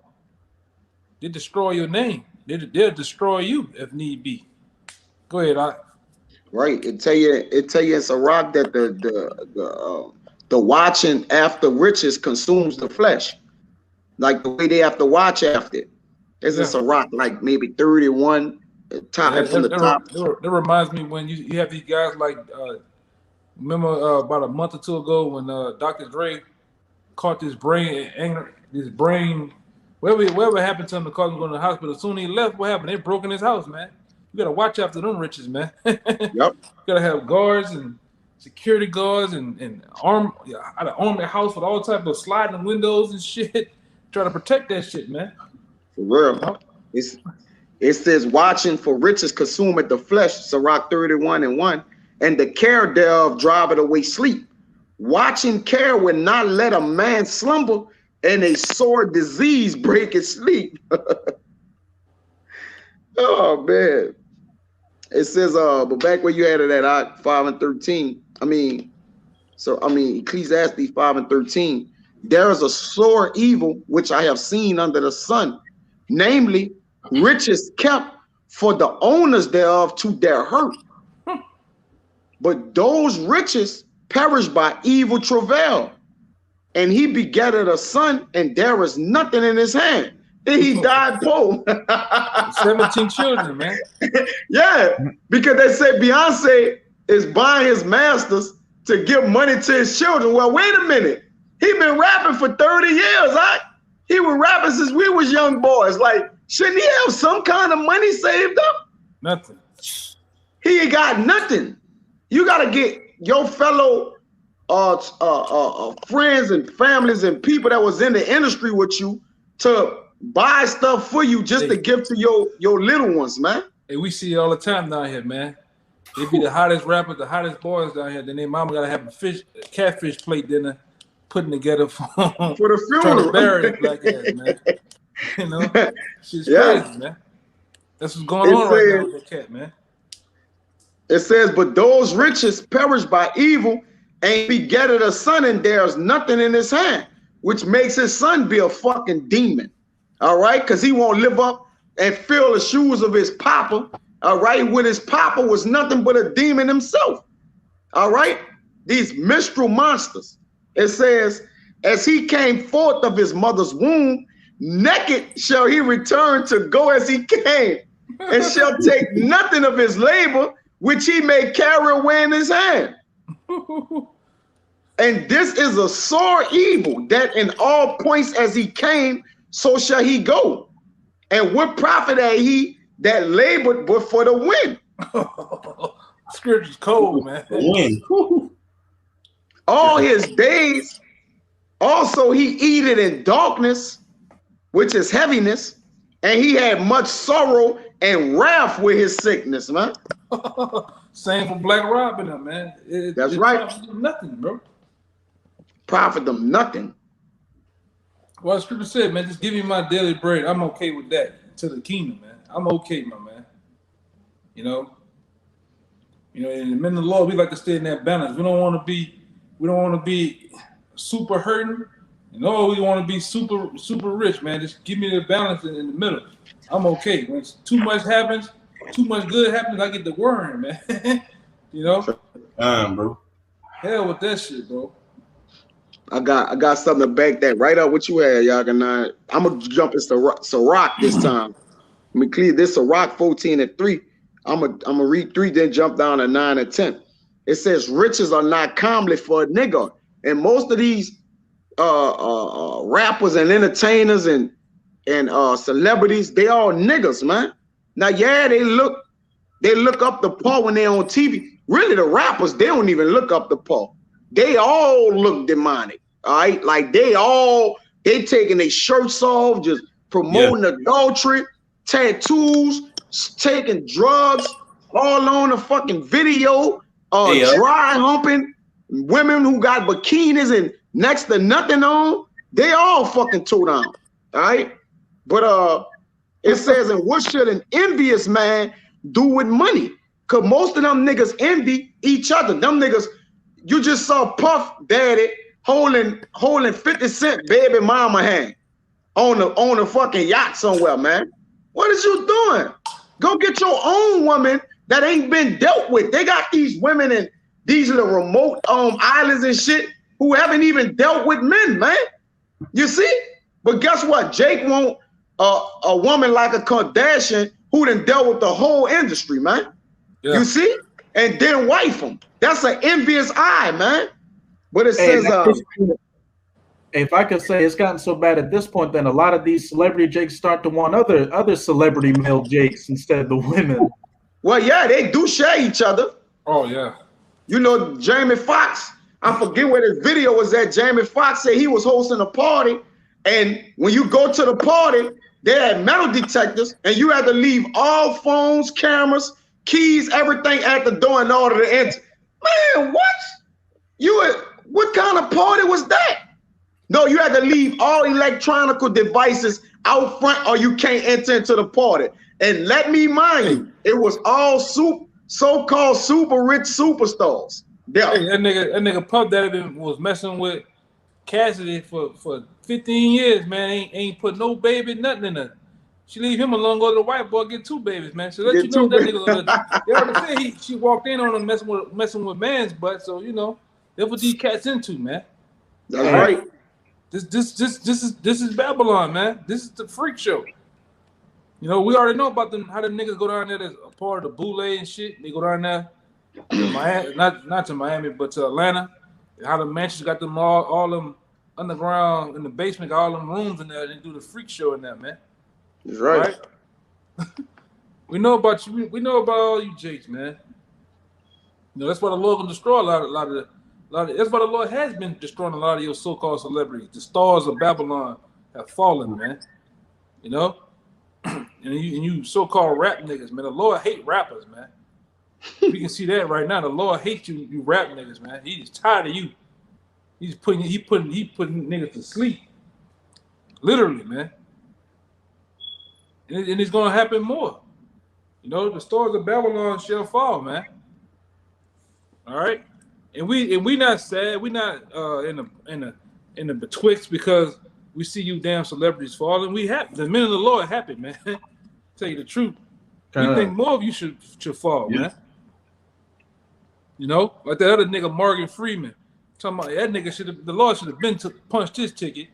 they destroy your name. They'll destroy you if need be. Go ahead, Right. It tell you it's a rock that the watching after riches consumes the flesh. Like the way they have to watch after it. It's a rock like maybe 31 from the top. That reminds me when you have these guys like remember about a month or two ago when Dr. Dre caught this brain, whatever happened to him to cause him to go to the hospital. As soon as he left, what happened? They broke in his house, man. You gotta watch after them riches, man. Yep. You gotta have guards and security guards and arm the house with all type of sliding windows and shit. Try to protect that shit, man. For real. It says, "Watching for riches consumeth the flesh," Sirach 31:1, "and the care thereof driveth away sleep. Watching care will not let a man slumber, and a sore disease break his sleep." Oh man. It says, but back where you had it at 5 and 13. Ecclesiastes 5 and 13. "There is a sore evil which I have seen under the sun, namely riches kept for the owners thereof to their hurt. But those riches perish by evil travail. And he begatted a son, and there is nothing in his hand. And he died poor." 17 children, man. Yeah, because they say Beyonce is buying his masters to give money to his children. Well, wait a minute. He been rapping for 30 years. He was rapping since we was young boys. Like, shouldn't he have some kind of money saved up? Nothing. He ain't got nothing. You got to get your fellow friends and families and people that was in the industry with you to buy stuff for you just to give to your little ones, man. Hey, we see it all the time down here, man. They be the hottest rappers, the hottest boys down here. Then their mama gotta have a catfish plate dinner putting together for the funeral. Trying to bury the black ass, man. You know, shit's crazy, man. That's what's going on right now with that cat, man. It says, "But those riches perish by evil, and begetted a son, and there's nothing in his hand," which makes his son be a fucking demon. All right, because he won't live up and fill the shoes of his papa. All right, when his papa was nothing but a demon himself. All right, these minstrel monsters. It says, "As he came forth of his mother's womb, naked shall he return to go as he came, and shall take nothing of his labor, which he may carry away in his hand. And this is a sore evil, that in all points as he came, so shall he go. And what profit had he that labored but for the wind?" Scripture's cold, man. Wind. "All his days also he eated in darkness, which is heaviness, and he had much sorrow and wrath with his sickness," man. Same for Black Robin, man. That's right. Nothing, bro. Profit them nothing. Well, the scripture said, man, just give me my daily bread. I'm okay with that to the kingdom, man. I'm okay, my man. You know, in the men of the Lord, we like to stay in that balance. We don't want to be super hurting. We want to be super rich, man. Just give me the balance in the middle. I'm okay. When too much happens, too much good happens, I get the worrying, man. You know? Bro. Hell with that shit, bro. I got something to back that right up what you had, y'all. I'm gonna jump into Sirach this time. Let me clear this. Sirach 14 and 3. I'm gonna read 3, then jump down to 9 and 10. It says riches are not comely for a nigga, and most of these rappers and entertainers and celebrities, they all niggas, man. Now, yeah, they look up the paw when they're on TV. Really, the rappers, they don't even look up the paw. They all look demonic, all right? Like they taking their shirts off, just promoting adultery, tattoos, taking drugs, all on the fucking video, dry humping, women who got bikinis and next to nothing on, they all fucking toe down, all right? But it says, and what should an envious man do with money? Cause most of them niggas envy each other. Them niggas, you just saw Puff Daddy holding 50 Cent baby mama hand on a fucking yacht somewhere, man. What is you doing? Go get your own woman that ain't been dealt with. They got these women in these little remote islands and shit who haven't even dealt with men, man. You see? But guess what? Jake want a woman like a Kardashian who done dealt with the whole industry, man. Yeah. You see? And then wife them. That's an envious eye, man. But it says if I could say, it's gotten so bad at this point, then a lot of these celebrity Jakes start to want other celebrity male Jakes instead of the women. Well, yeah, they do share each other. Oh, yeah. You know, Jamie Foxx, I forget where this video was at. Jamie Foxx said he was hosting a party, and when you go to the party, they had metal detectors, and you had to leave all phones, cameras, keys, everything at the door in order to enter. Man, what kind of party was that? No, you had to leave all electronic devices out front or you can't enter into the party. And let me mind you, it was all so-called super rich superstars. Yeah. Hey, that nigga Puff Daddy was messing with Cassidy for 15 years, man. Ain't put no baby, nothing in her. She leave him alone, go to the white boy, get 2 babies, man. So let you know that nigga. They already said she walked in on him messing with man's butt. So you know that's what these cats into, man. That's right. This is Babylon, man. This is the freak show. You know, we already know about how the niggas go down there as a part of the boule and shit. They go down there to Miami, not to Miami, but to Atlanta. How the mansions got them all them underground in the basement, got all them rooms in there, and they do the freak show in there, man. That's right. We know about you. We know about all you Jakes, man. You know, that's why the Lord can destroy a lot of that's why the Lord has been destroying a lot of your so-called celebrities. The stars of Babylon have fallen, man. You know? And you so-called rap niggas, man. The Lord hate rappers, man. We can see that right now. The Lord hates you rap niggas, man. He's tired of you. He putting niggas to sleep. Literally, man. And it's gonna happen more. You know, the stars of Babylon shall fall, man. All right. And we not sad. We not in the betwixt because we see you damn celebrities falling. We happy. The men of the Lord happy, man. Tell you the truth. We think more of you should fall, man. You know, like that other nigga Morgan Freeman. Talking about that nigga the Lord should have been punched his ticket.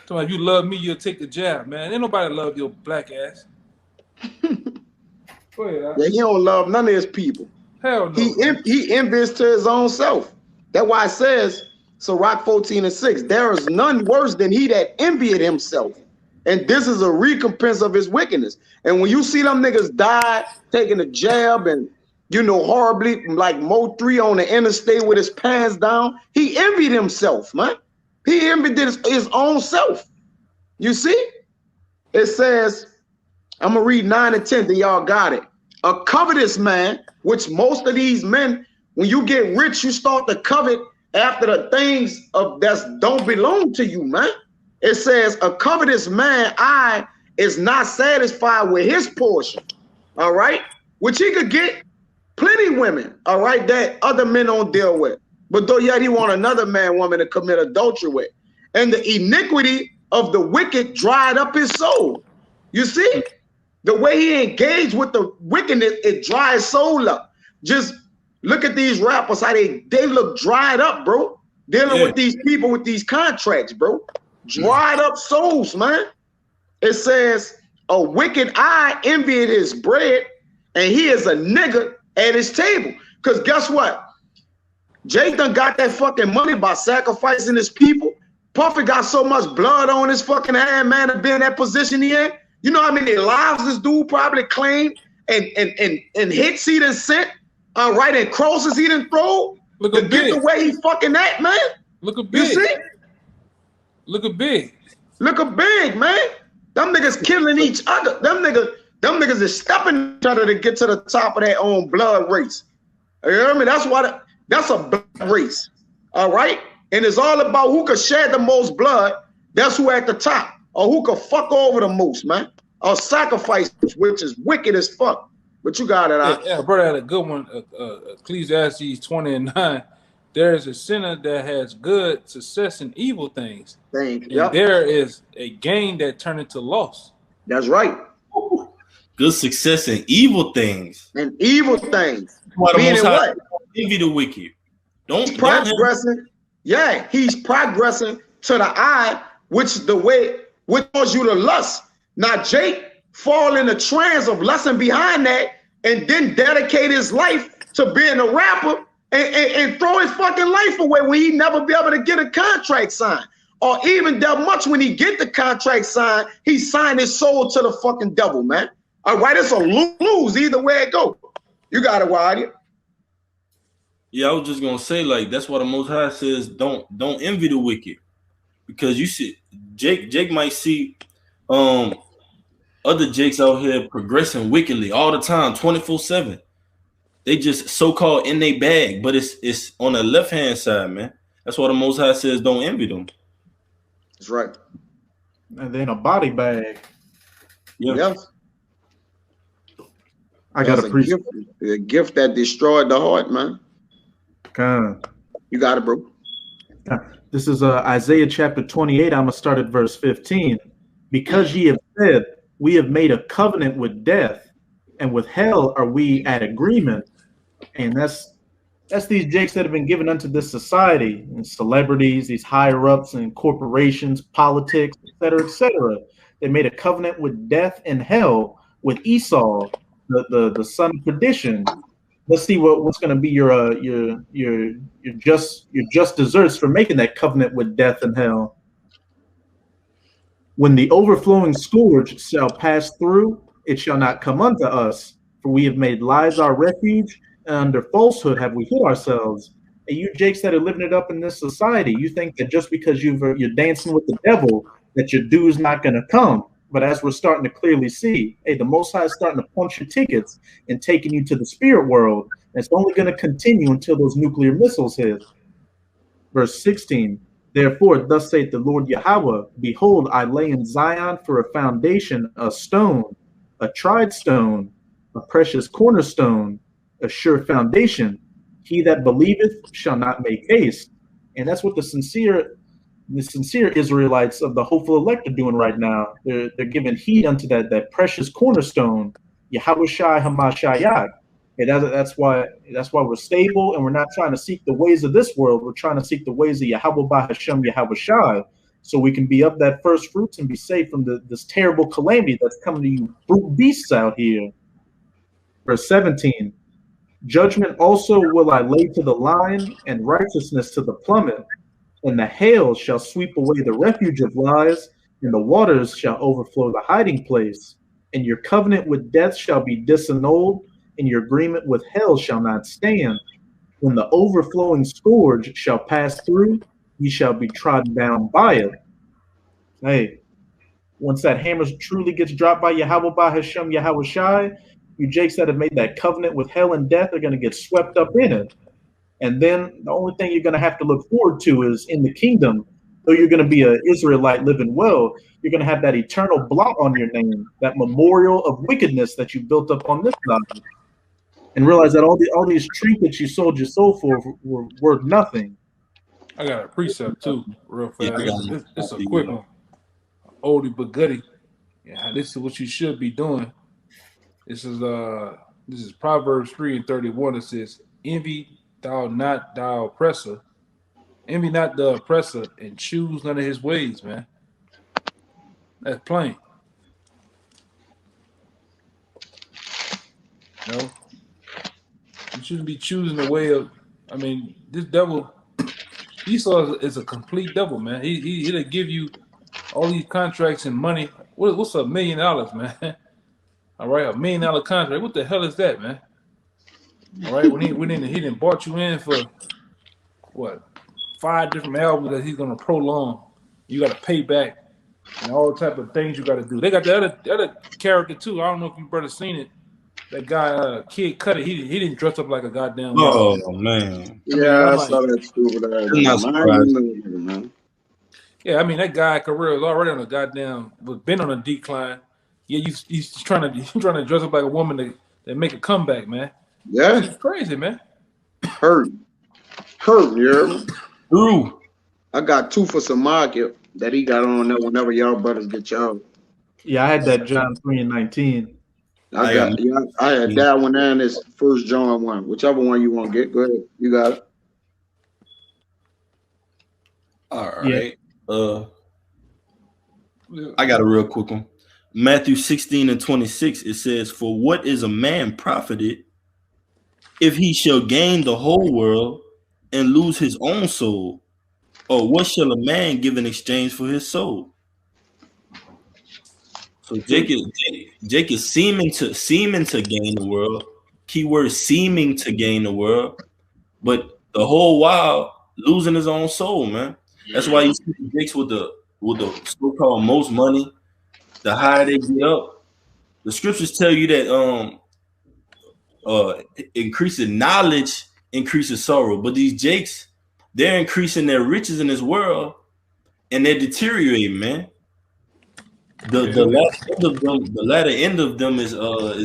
Talking about if you love me, you'll take the jab, man. Ain't nobody love your black ass. Go ahead, yeah, he don't love none of his people. Hell no. He envies to his own self. That's why it says, Sirach 14:6, there is none worse than he that envied himself. And this is a recompense of his wickedness. And when you see them niggas die, taking a jab and, you know, horribly, like Mo 3 on the interstate with his pants down, he envied himself, man. He envied his own self. You see? It says, I'm going to read 9 and 10, then y'all got it. A covetous man, which most of these men, when you get rich, you start to covet after the things that don't belong to you, man. It says, a covetous man, is not satisfied with his portion, all right? Which he could get plenty women, all right, that other men don't deal with. But though yet he want another woman to commit adultery with. And the iniquity of the wicked dried up his soul. You see? The way he engaged with the wickedness, it dries his soul up. Just look at these rappers, how they look dried up, bro. Dealing with these people with these contracts, bro. Dried up souls, man. It says, a wicked eye envied his bread, and he is a nigga at his table. Because guess what? Jake done got that fucking money by sacrificing his people. Puffy got so much blood on his fucking hand, man, to be in that position he in. You know how many lives this dude probably claimed and hits he done sent, right, and crosses he done throw Look to at get Big. the way he fucking at, man. Look at You Big. see? Look at Big. Look at Big, man. Them niggas killing each other. Them niggas is stepping each other to get to the top of their own blood race. You hear me? That's why that's a blood race. All right? And it's all about who can shed the most blood. That's who at the top. Or who can fuck over the most, man. Or sacrifice, which is wicked as fuck. But you got it out. Yeah, brother had a good one. Ecclesiastes 20:9. There is a sinner that has good success in evil things. Yep. There is a gain that turn into loss. That's right. Good success in evil things. And evil things. Why the Meaning Most High what? envy the wicked. Don't Progressing. Yeah, he's progressing to the eye, which the way which cause you to lust. Now Jake fall in the trance of lusting behind that, and then dedicate his life to being a rapper and throw his fucking life away when he never be able to get a contract signed. Or even that much when he get the contract signed, he signed his soul to the fucking devil, man. All right, it's a lose either way it go. You got it, Wadi. Yeah, I was just gonna say, like, that's why the Most High says don't envy the wicked, because you see Jake might see other Jakes out here progressing wickedly all the time, 24/7. They just so-called in their bag, but it's on the left-hand side, man. That's why the Most High says don't envy them. That's right. And then a body bag. Yeah. I got a gift that destroyed the heart, man. You got it, bro. This is Isaiah chapter 28. I'm going to start at verse 15. Because ye have said, we have made a covenant with death, and with hell are we at agreement. And that's these jakes that have been given unto this society, and celebrities, these higher ups and corporations, politics, et cetera. They made a covenant with death and hell with Esau, the son of perdition. Let's see what's going to be your just deserts for making that covenant with death and hell. When the overflowing scourge shall pass through, it shall not come unto us, for we have made lies our refuge, and under falsehood have we hid ourselves. And you jakes that are living it up in this society, you think that just because you're dancing with the devil, that your due's not going to come. But as we're starting to clearly see, hey, the Most High is starting to punch your tickets and taking you to the spirit world. And it's only going to continue until those nuclear missiles hit. Verse 16, therefore, thus saith the Lord Yahweh, behold, I lay in Zion for a foundation, a stone, a tried stone, a precious cornerstone, a sure foundation. He that believeth shall not make haste. And that's what the sincere Israelites of the hopeful elect are doing right now. They're giving heed unto that precious cornerstone, Yahawashi Hamashiach. And that's why we're stable, and we're not trying to seek the ways of this world. We're trying to seek the ways of Yahweh Bahashem Yahawashi, so we can be of that first fruits and be saved from this terrible calamity that's coming to you brute beasts out here. Verse 17, judgment also will I lay to the line, and righteousness to the plummet. And the hail shall sweep away the refuge of lies, and the waters shall overflow the hiding place. And your covenant with death shall be disannulled, and your agreement with hell shall not stand. When the overflowing scourge shall pass through, ye shall be trodden down by it. Hey, once that hammer truly gets dropped by Yahweh Bahashem Yahawashi, you jakes that have made that covenant with hell and death are going to get swept up in it. And then the only thing you're going to have to look forward to is in the kingdom, though you're going to be an Israelite living well, you're going to have that eternal blot on your name, that memorial of wickedness that you built up on this side. And realize that all these trinkets you sold your soul for were worth nothing. I got a precept too, real fast. It's a quick one. Oldie but goodie. Yeah, this is what you should be doing. This is Proverbs 3:31. It says, envy not thou oppressor, envy not the oppressor, and choose none of his ways, man. That's plain. You know, you shouldn't be choosing the way of. I mean, this devil, Esau is a complete devil, man. He'll give you all these contracts and money. What's $1 million, man? All right, $1 million contract. What the hell is that, man? All right, when he didn't bought you in for what 5 different albums that he's gonna prolong. You got to pay back and all type of things you got to do. They got the other character too. I don't know if you brother seen it. That guy, Kid Cudi, he didn't dress up like a goddamn. Oh man. Yeah, I saw that stupid ass. I'm not surprised. Man. Yeah, I mean that guy career is already on a goddamn been on a decline. Yeah, he's trying to dress up like a woman that make a comeback, man. Yeah, it's crazy, man. Hurt, you hear me? Ooh. I got 2 for some market that he got on there whenever y'all brothers get y'all. Yeah, I had that John 3:19. I had that one and this 1 John 1. Whichever one you want to get. Go ahead. You got it. All right. Yeah. I got a real quick one. Matthew 16:26. It says, "For what is a man profited if he shall gain the whole world and lose his own soul? Or what shall a man give in exchange for his soul?" So Jake is seeming to gain the world. Keyword seeming to gain the world, but the whole while losing his own soul, man. That's why you see the Jakes with the so-called most money. The higher they get up, the scriptures tell you that increasing knowledge increases sorrow. But these Jakes, they're increasing their riches in this world, and they're deteriorating, man. The latter end of them is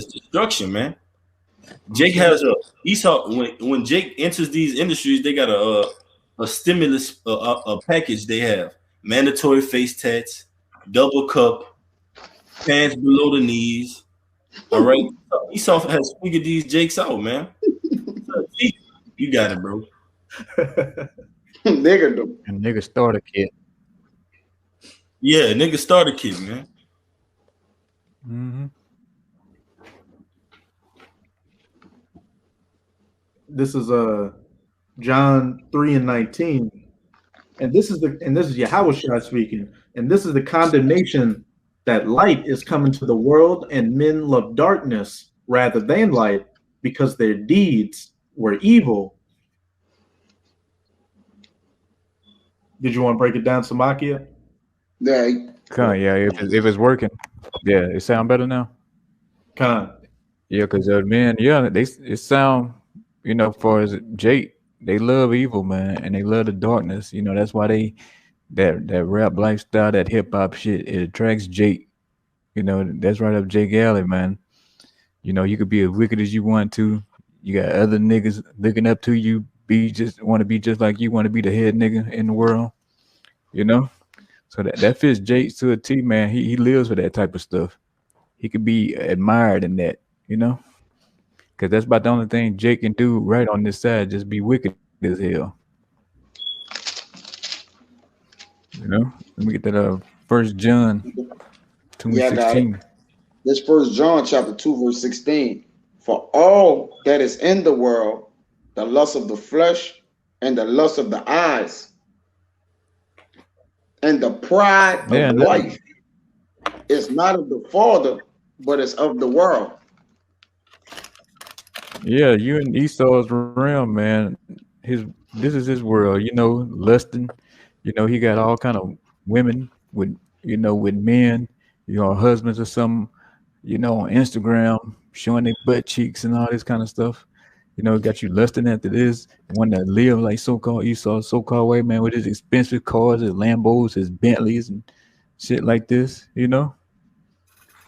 destruction, man. Jake has Esau. When Jake enters these industries, they got a stimulus a package. They have mandatory face tats, double cup, pants below the knees. All right, Esau has figured these Jakes out, man. You got it, bro. Nigga starter kit. Yeah, nigga starter kit, man. Mm-hmm. This is John 3:19, and this is Yahushua speaking, and this is the condemnation that light is coming to the world, and men love darkness rather than light because their deeds were evil. Did you want to break it down, Samakia? Yeah. If it's working, yeah, it sound better now. Yeah, because men, it sound, far as Jake, they love evil, man, and they love the darkness. That's why that rap lifestyle, that hip hop shit, it attracts Jake. That's right up Jake alley, man. You could be as wicked as you want to. You got other niggas looking up to you, want to be just like you, want to be the head nigga in the world. So that fits Jake to a T, man. He lives for that type of stuff. He could be admired in that, because that's about the only thing Jake can do right on this side, just be wicked as hell. Let me get that 1 John 2:16. This 1 John chapter 2 verse 16. For all that is in the world, the lust of the flesh and the lust of the eyes and the pride of life is not of the Father, but it's of the world. Yeah, you in Esau's realm, man. This is his world, lusting. He got all kind of women with men, husbands or something, on Instagram, showing their butt cheeks and all this kind of stuff. Got you lusting after this. One that live like so-called Esau, so-called way, man, with his expensive cars, his Lambos, his Bentleys and shit like this,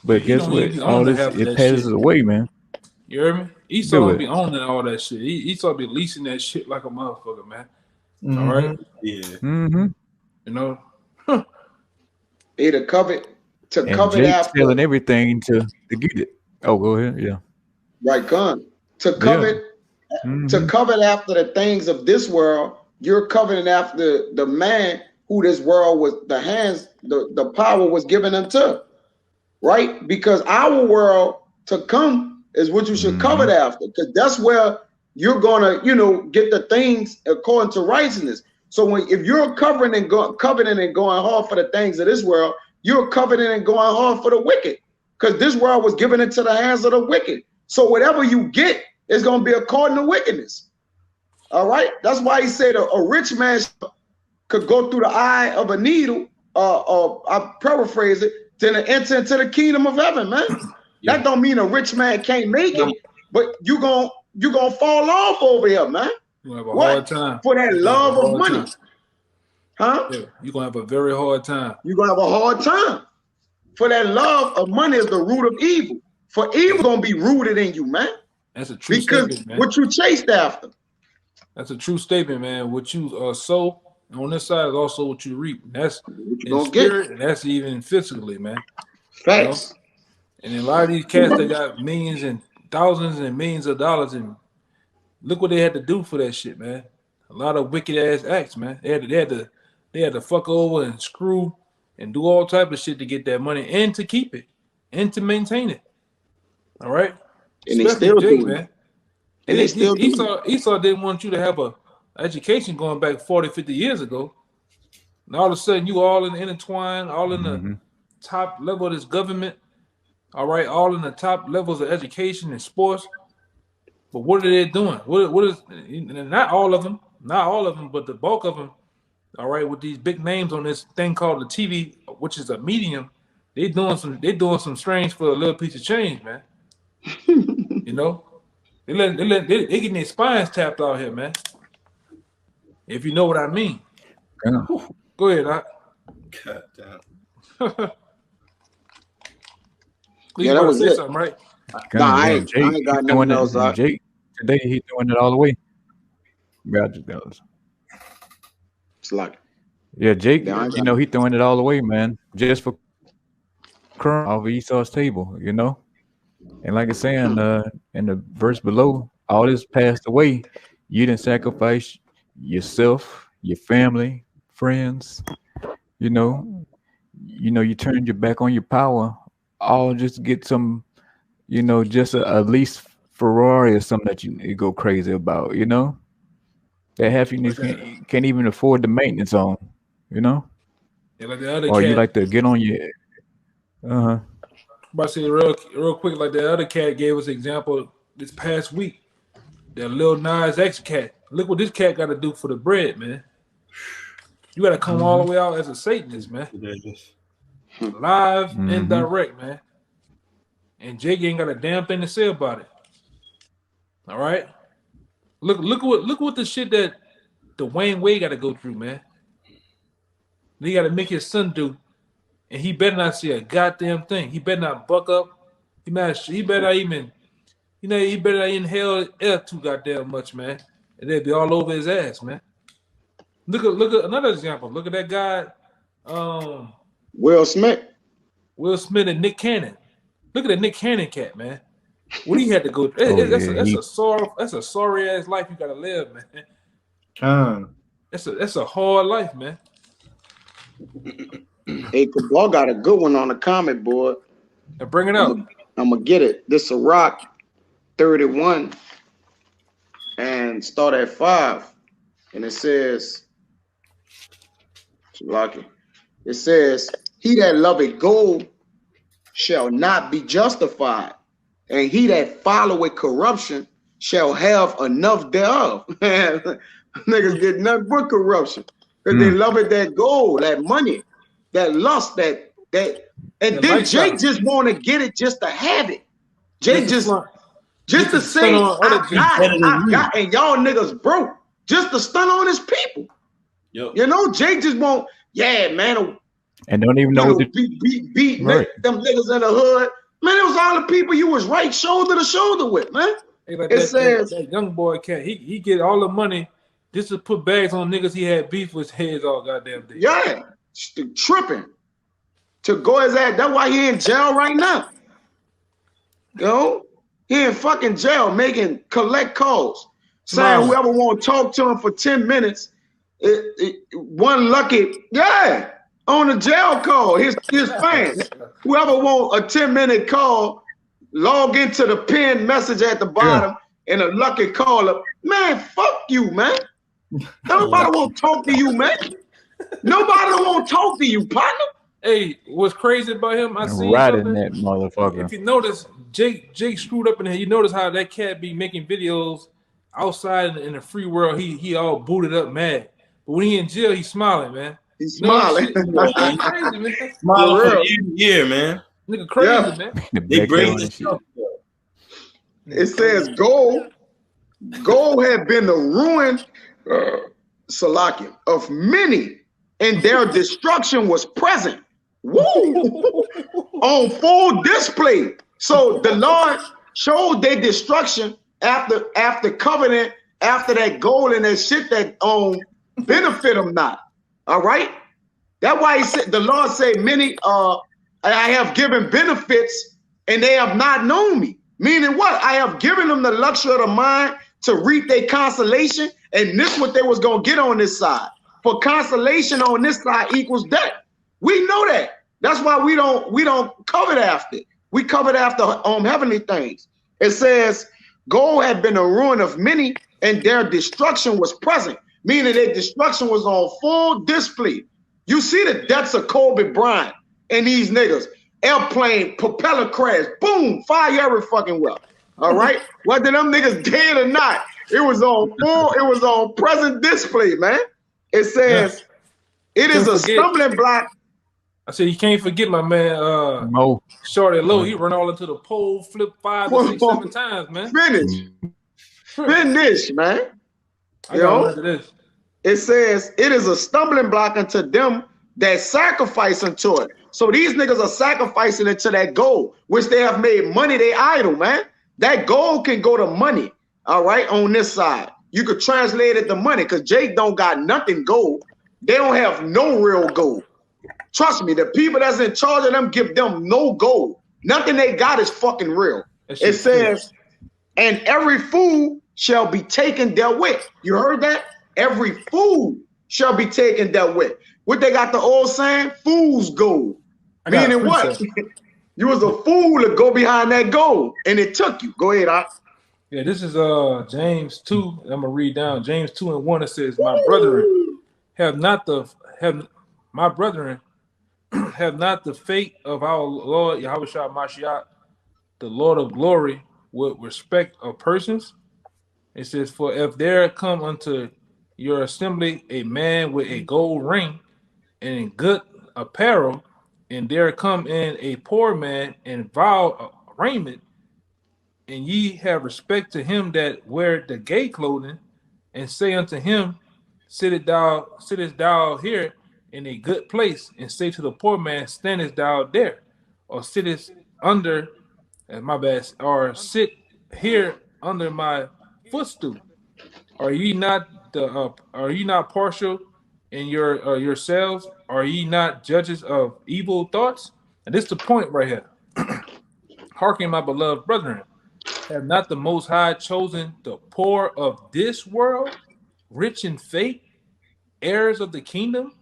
But guess what? All this, it passes away, man. You hear me? Esau don't be owning all that shit. Esau be leasing that shit like a motherfucker, man. Mm-hmm. All right? Yeah. Mm-hmm. Either covet after selling everything to get it. Oh, go ahead. Yeah. Right, Con. To covet after the things of this world, you're coveting after the man who this world was, the power was given unto. Right? Because our world to come is what you should covet after, because that's where you're gonna, you know, get the things according to righteousness. So if you're coveting and going hard for the things of this world, you're coveting and going hard for the wicked, because this world was given into the hands of the wicked. So whatever you get is going to be according to wickedness. All right. That's why he said a rich man could go through the eye of a needle, or I paraphrase it, to enter into the kingdom of heaven, man. That don't mean a rich man can't make it, but you gonna fall off over here, man. You're gonna have a hard time for that love of money. Huh? Yeah, you're gonna have a very hard time. You're gonna have a hard time. For that love of money is the root of evil. For evil gonna be rooted in you, man. That's a true statement, man. What you chased after. That's a true statement, man. What you sow on this side is also what you reap. That's what you in spirit, and that's even physically, man. Facts. You know? And a lot of these cats that got millions and thousands and millions of dollars, and look what they had to do for that shit, man. A lot of wicked ass acts, man. They had to fuck over and screw and do all type of shit to get that money and to keep it and to maintain it. All right. And they still Jake, do man. it. And they still do Esau didn't want you to have a education going back 40, 50 years ago. And all of a sudden you all intertwined, all in the top level of this government. All right, all in the top levels of education and sports. But what are they doing? What is not all of them, but the bulk of them, all right, with these big names on this thing called the TV, which is a medium, they doing some strange for a little piece of change, man. You know? They getting their spines tapped out here, man. If you know what I mean. Yeah. Go ahead, Doc. God damn. Please that was say it. something, right? Nah, I ain't got nothing else. Jake, today he throwing it all away. $. It's like, yeah, Jake, you know, he throwing it all away, man, just for crumb off of Esau's table, you know. And like it's saying in the verse below, all this passed away. You didn't sacrifice yourself, your family, friends, you know, you turned your back on your power, all just to get some, you know, just a lease Ferrari or something that you go crazy about, you know. That half you can't even afford the maintenance on, you know. Yeah, like the other or cat, you like to get on your I'm about to say real quick, like the other cat gave us an example this past week. That Lil Nas X cat. Look what this cat got to do for the bread, man. You got to come all the way out as a Satanist, man. Live and direct, man. And Jake ain't got a damn thing to say about it. All right. Look what the shit that Dwayne Wade got to go through, man. He got to make his son do, and he better not see a goddamn thing. He better not buck up. He better not even, you know, he better not inhale air too goddamn much, man. And they'll be all over his ass, man. Look at another example. Look at that guy, Will Smith. Will Smith and Nick Cannon. Look at that Nick Cannon cat, man. What he had to go through. That's a sorry ass life you gotta live, man. That's a hard life, man. Hey, Cabal got a good one on the comment board. Now bring it up. I'm gonna get it. This is a rock 31 and start at 5. And it says, it says, he that loveth gold shall not be justified, and he that followeth corruption shall have enough thereof. Niggas get nothing but corruption because they love it, that gold, that money, that lust, that and then Jake just want to get it just to have it. Jake just to say I got, and y'all niggas broke just to stun on his people. Yep. You know, Jake just want, yeah, man, and don't even know what beat right. Them niggas in the hood. Man, it was all the people you was right shoulder to shoulder with, man. Hey, like that young boy cat, he get all the money just to put bags on niggas he had beef with heads all goddamn day. Yeah, tripping. To go his ass. That's why he in jail right now. You know, he in fucking jail making collect calls, saying whoever want to talk to him for 10 minutes, one lucky, yeah, on the jail call, his fans. Whoever want a 10-minute call, log into the pinned message at the bottom and a lucky caller. Man, fuck you, man. Nobody won't talk to you, man. Nobody won't talk to you, partner. Hey, what's crazy about him? I see riding that motherfucker. If you notice, Jake screwed up in here. You notice how that cat be making videos outside in the free world. He all booted up, mad. But when he in jail, he's smiling, man. He's smiling. Crazy, man. Smiling from year to year, man. Nigga crazy, man. They bring this shit. It says gold had been the ruin, Salakia, of many, and their destruction was present. Woo! On full display. So the Lord showed their destruction after covenant, after that gold and that shit that benefit them not. All right. That's why he said the Lord said many I have given benefits and they have not known me. Meaning what? I have given them the luxury of the mind to reap their consolation, and this what they was gonna get on this side. For consolation on this side equals death. We know that. That's why we don't covet after it. We covet after heavenly things. It says gold had been a ruin of many, and their destruction was present, meaning their destruction was on full display. You see the deaths of Kobe Bryant and these niggas. Airplane, propeller crash, boom, fire every fucking well. All right? Whether them niggas dead or not, it was on present display, man. It says it is a stumbling block. I said you can't forget my man Shorty Low. He run all into the pole, flip 5 to 6, 7 times, man. Finish, man. You know? It says it is a stumbling block unto them that sacrifice unto it. So these niggas are sacrificing into that gold, which they have made money they idol, man. That gold can go to money, all right, on this side. You could translate it to money because Jake don't got nothing gold. They don't have no real gold. Trust me, the people that's in charge of them give them no gold. Nothing they got is fucking real. It says, and every fool shall be taken therewith. You heard that? Every fool shall be taken therewith. What they got the old saying? Fool's gold. Meaning what? You was a fool to go behind that gold, and it took you. Go ahead, Ox. Yeah, this is James 2. I'm gonna read down James 2:1. It says, "My brethren, have not the fate of our Lord Yahushua Mashiach, the Lord of glory, with respect of persons." It says, "For if there come unto your assembly a man with a gold ring and in good apparel, and there come in a poor man in vile raiment, and ye have respect to him that wear the gay clothing, and say unto him, sittest thou here in a good place, and say to the poor man, standest thou there, or sittest under, or sit here under my footstool? Are ye not partial in yourselves? Are ye not judges of evil thoughts?" And this is the point right here. "Hearken, my beloved brethren, have not the Most High chosen the poor of this world, rich in faith, heirs of the kingdom,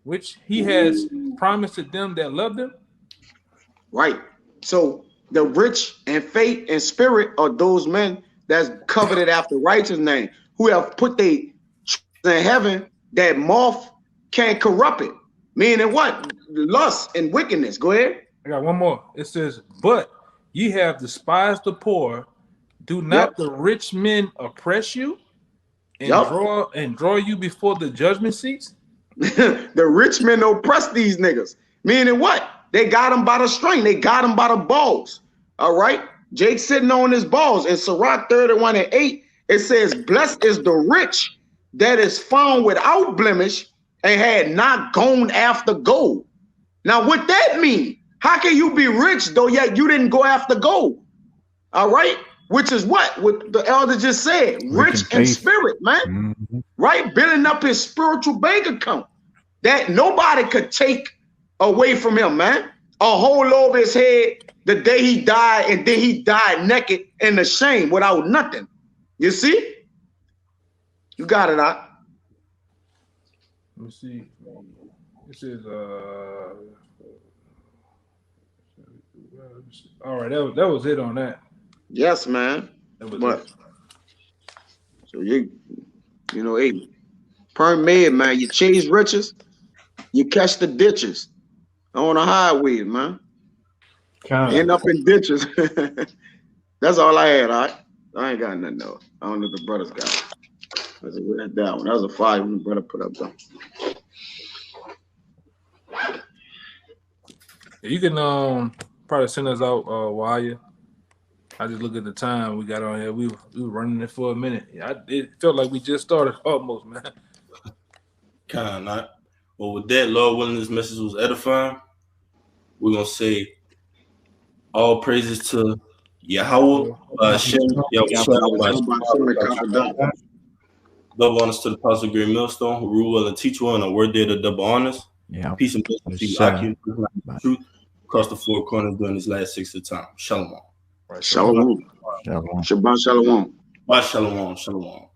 which he has promised to them that love him?" Right. So the rich in faith and spirit are those men that's coveted after righteous name, who have put their in heaven that moth can't corrupt it. Meaning what? Lust and wickedness. Go ahead. I got one more. It says, "But ye have despised the poor. Do not the rich men oppress you and draw you before the judgment seats?" The rich men oppress these niggas. Meaning what? They got them by the string. They got them by the balls. All right. Jake sitting on his balls. In Sirach 31:8, it says, "Blessed is the rich that is found without blemish and had not gone after gold." Now, what that mean? How can you be rich though yet you didn't go after gold? All right, which is what the elder just said, rich in spirit, man. Right, building up his spiritual bank account that nobody could take away from him, man. A hole over his head the day he died, and then he died naked in the shame without nothing. You see? You got it, Out. Let me see. This is All right, that was it on that. Yes, man. But so you know, hey, permit, man. You chase riches, you catch the ditches on the highway, man. End up in ditches. That's all I had. I ain't got nothing else. I don't know if the brothers got it. That's that one. That was a fire when the brother put up though. You can probably send us out while you. I just look at the time we got on here. We were running it for a minute. It felt like we just started almost, man. Kind of not. Well, with that, Lord willing, this message was edifying. We're gonna say all praises to Yahweh, double honors to the Apostle Great Millstone, who rule well and teach well, and a word there to double honors. Yeah. Peace and blessings to you, truth across the four corners during these last 6 of time. Shalom. Shalom. Shalom. Shabbat shalom. Shabbat shalom. Shalom.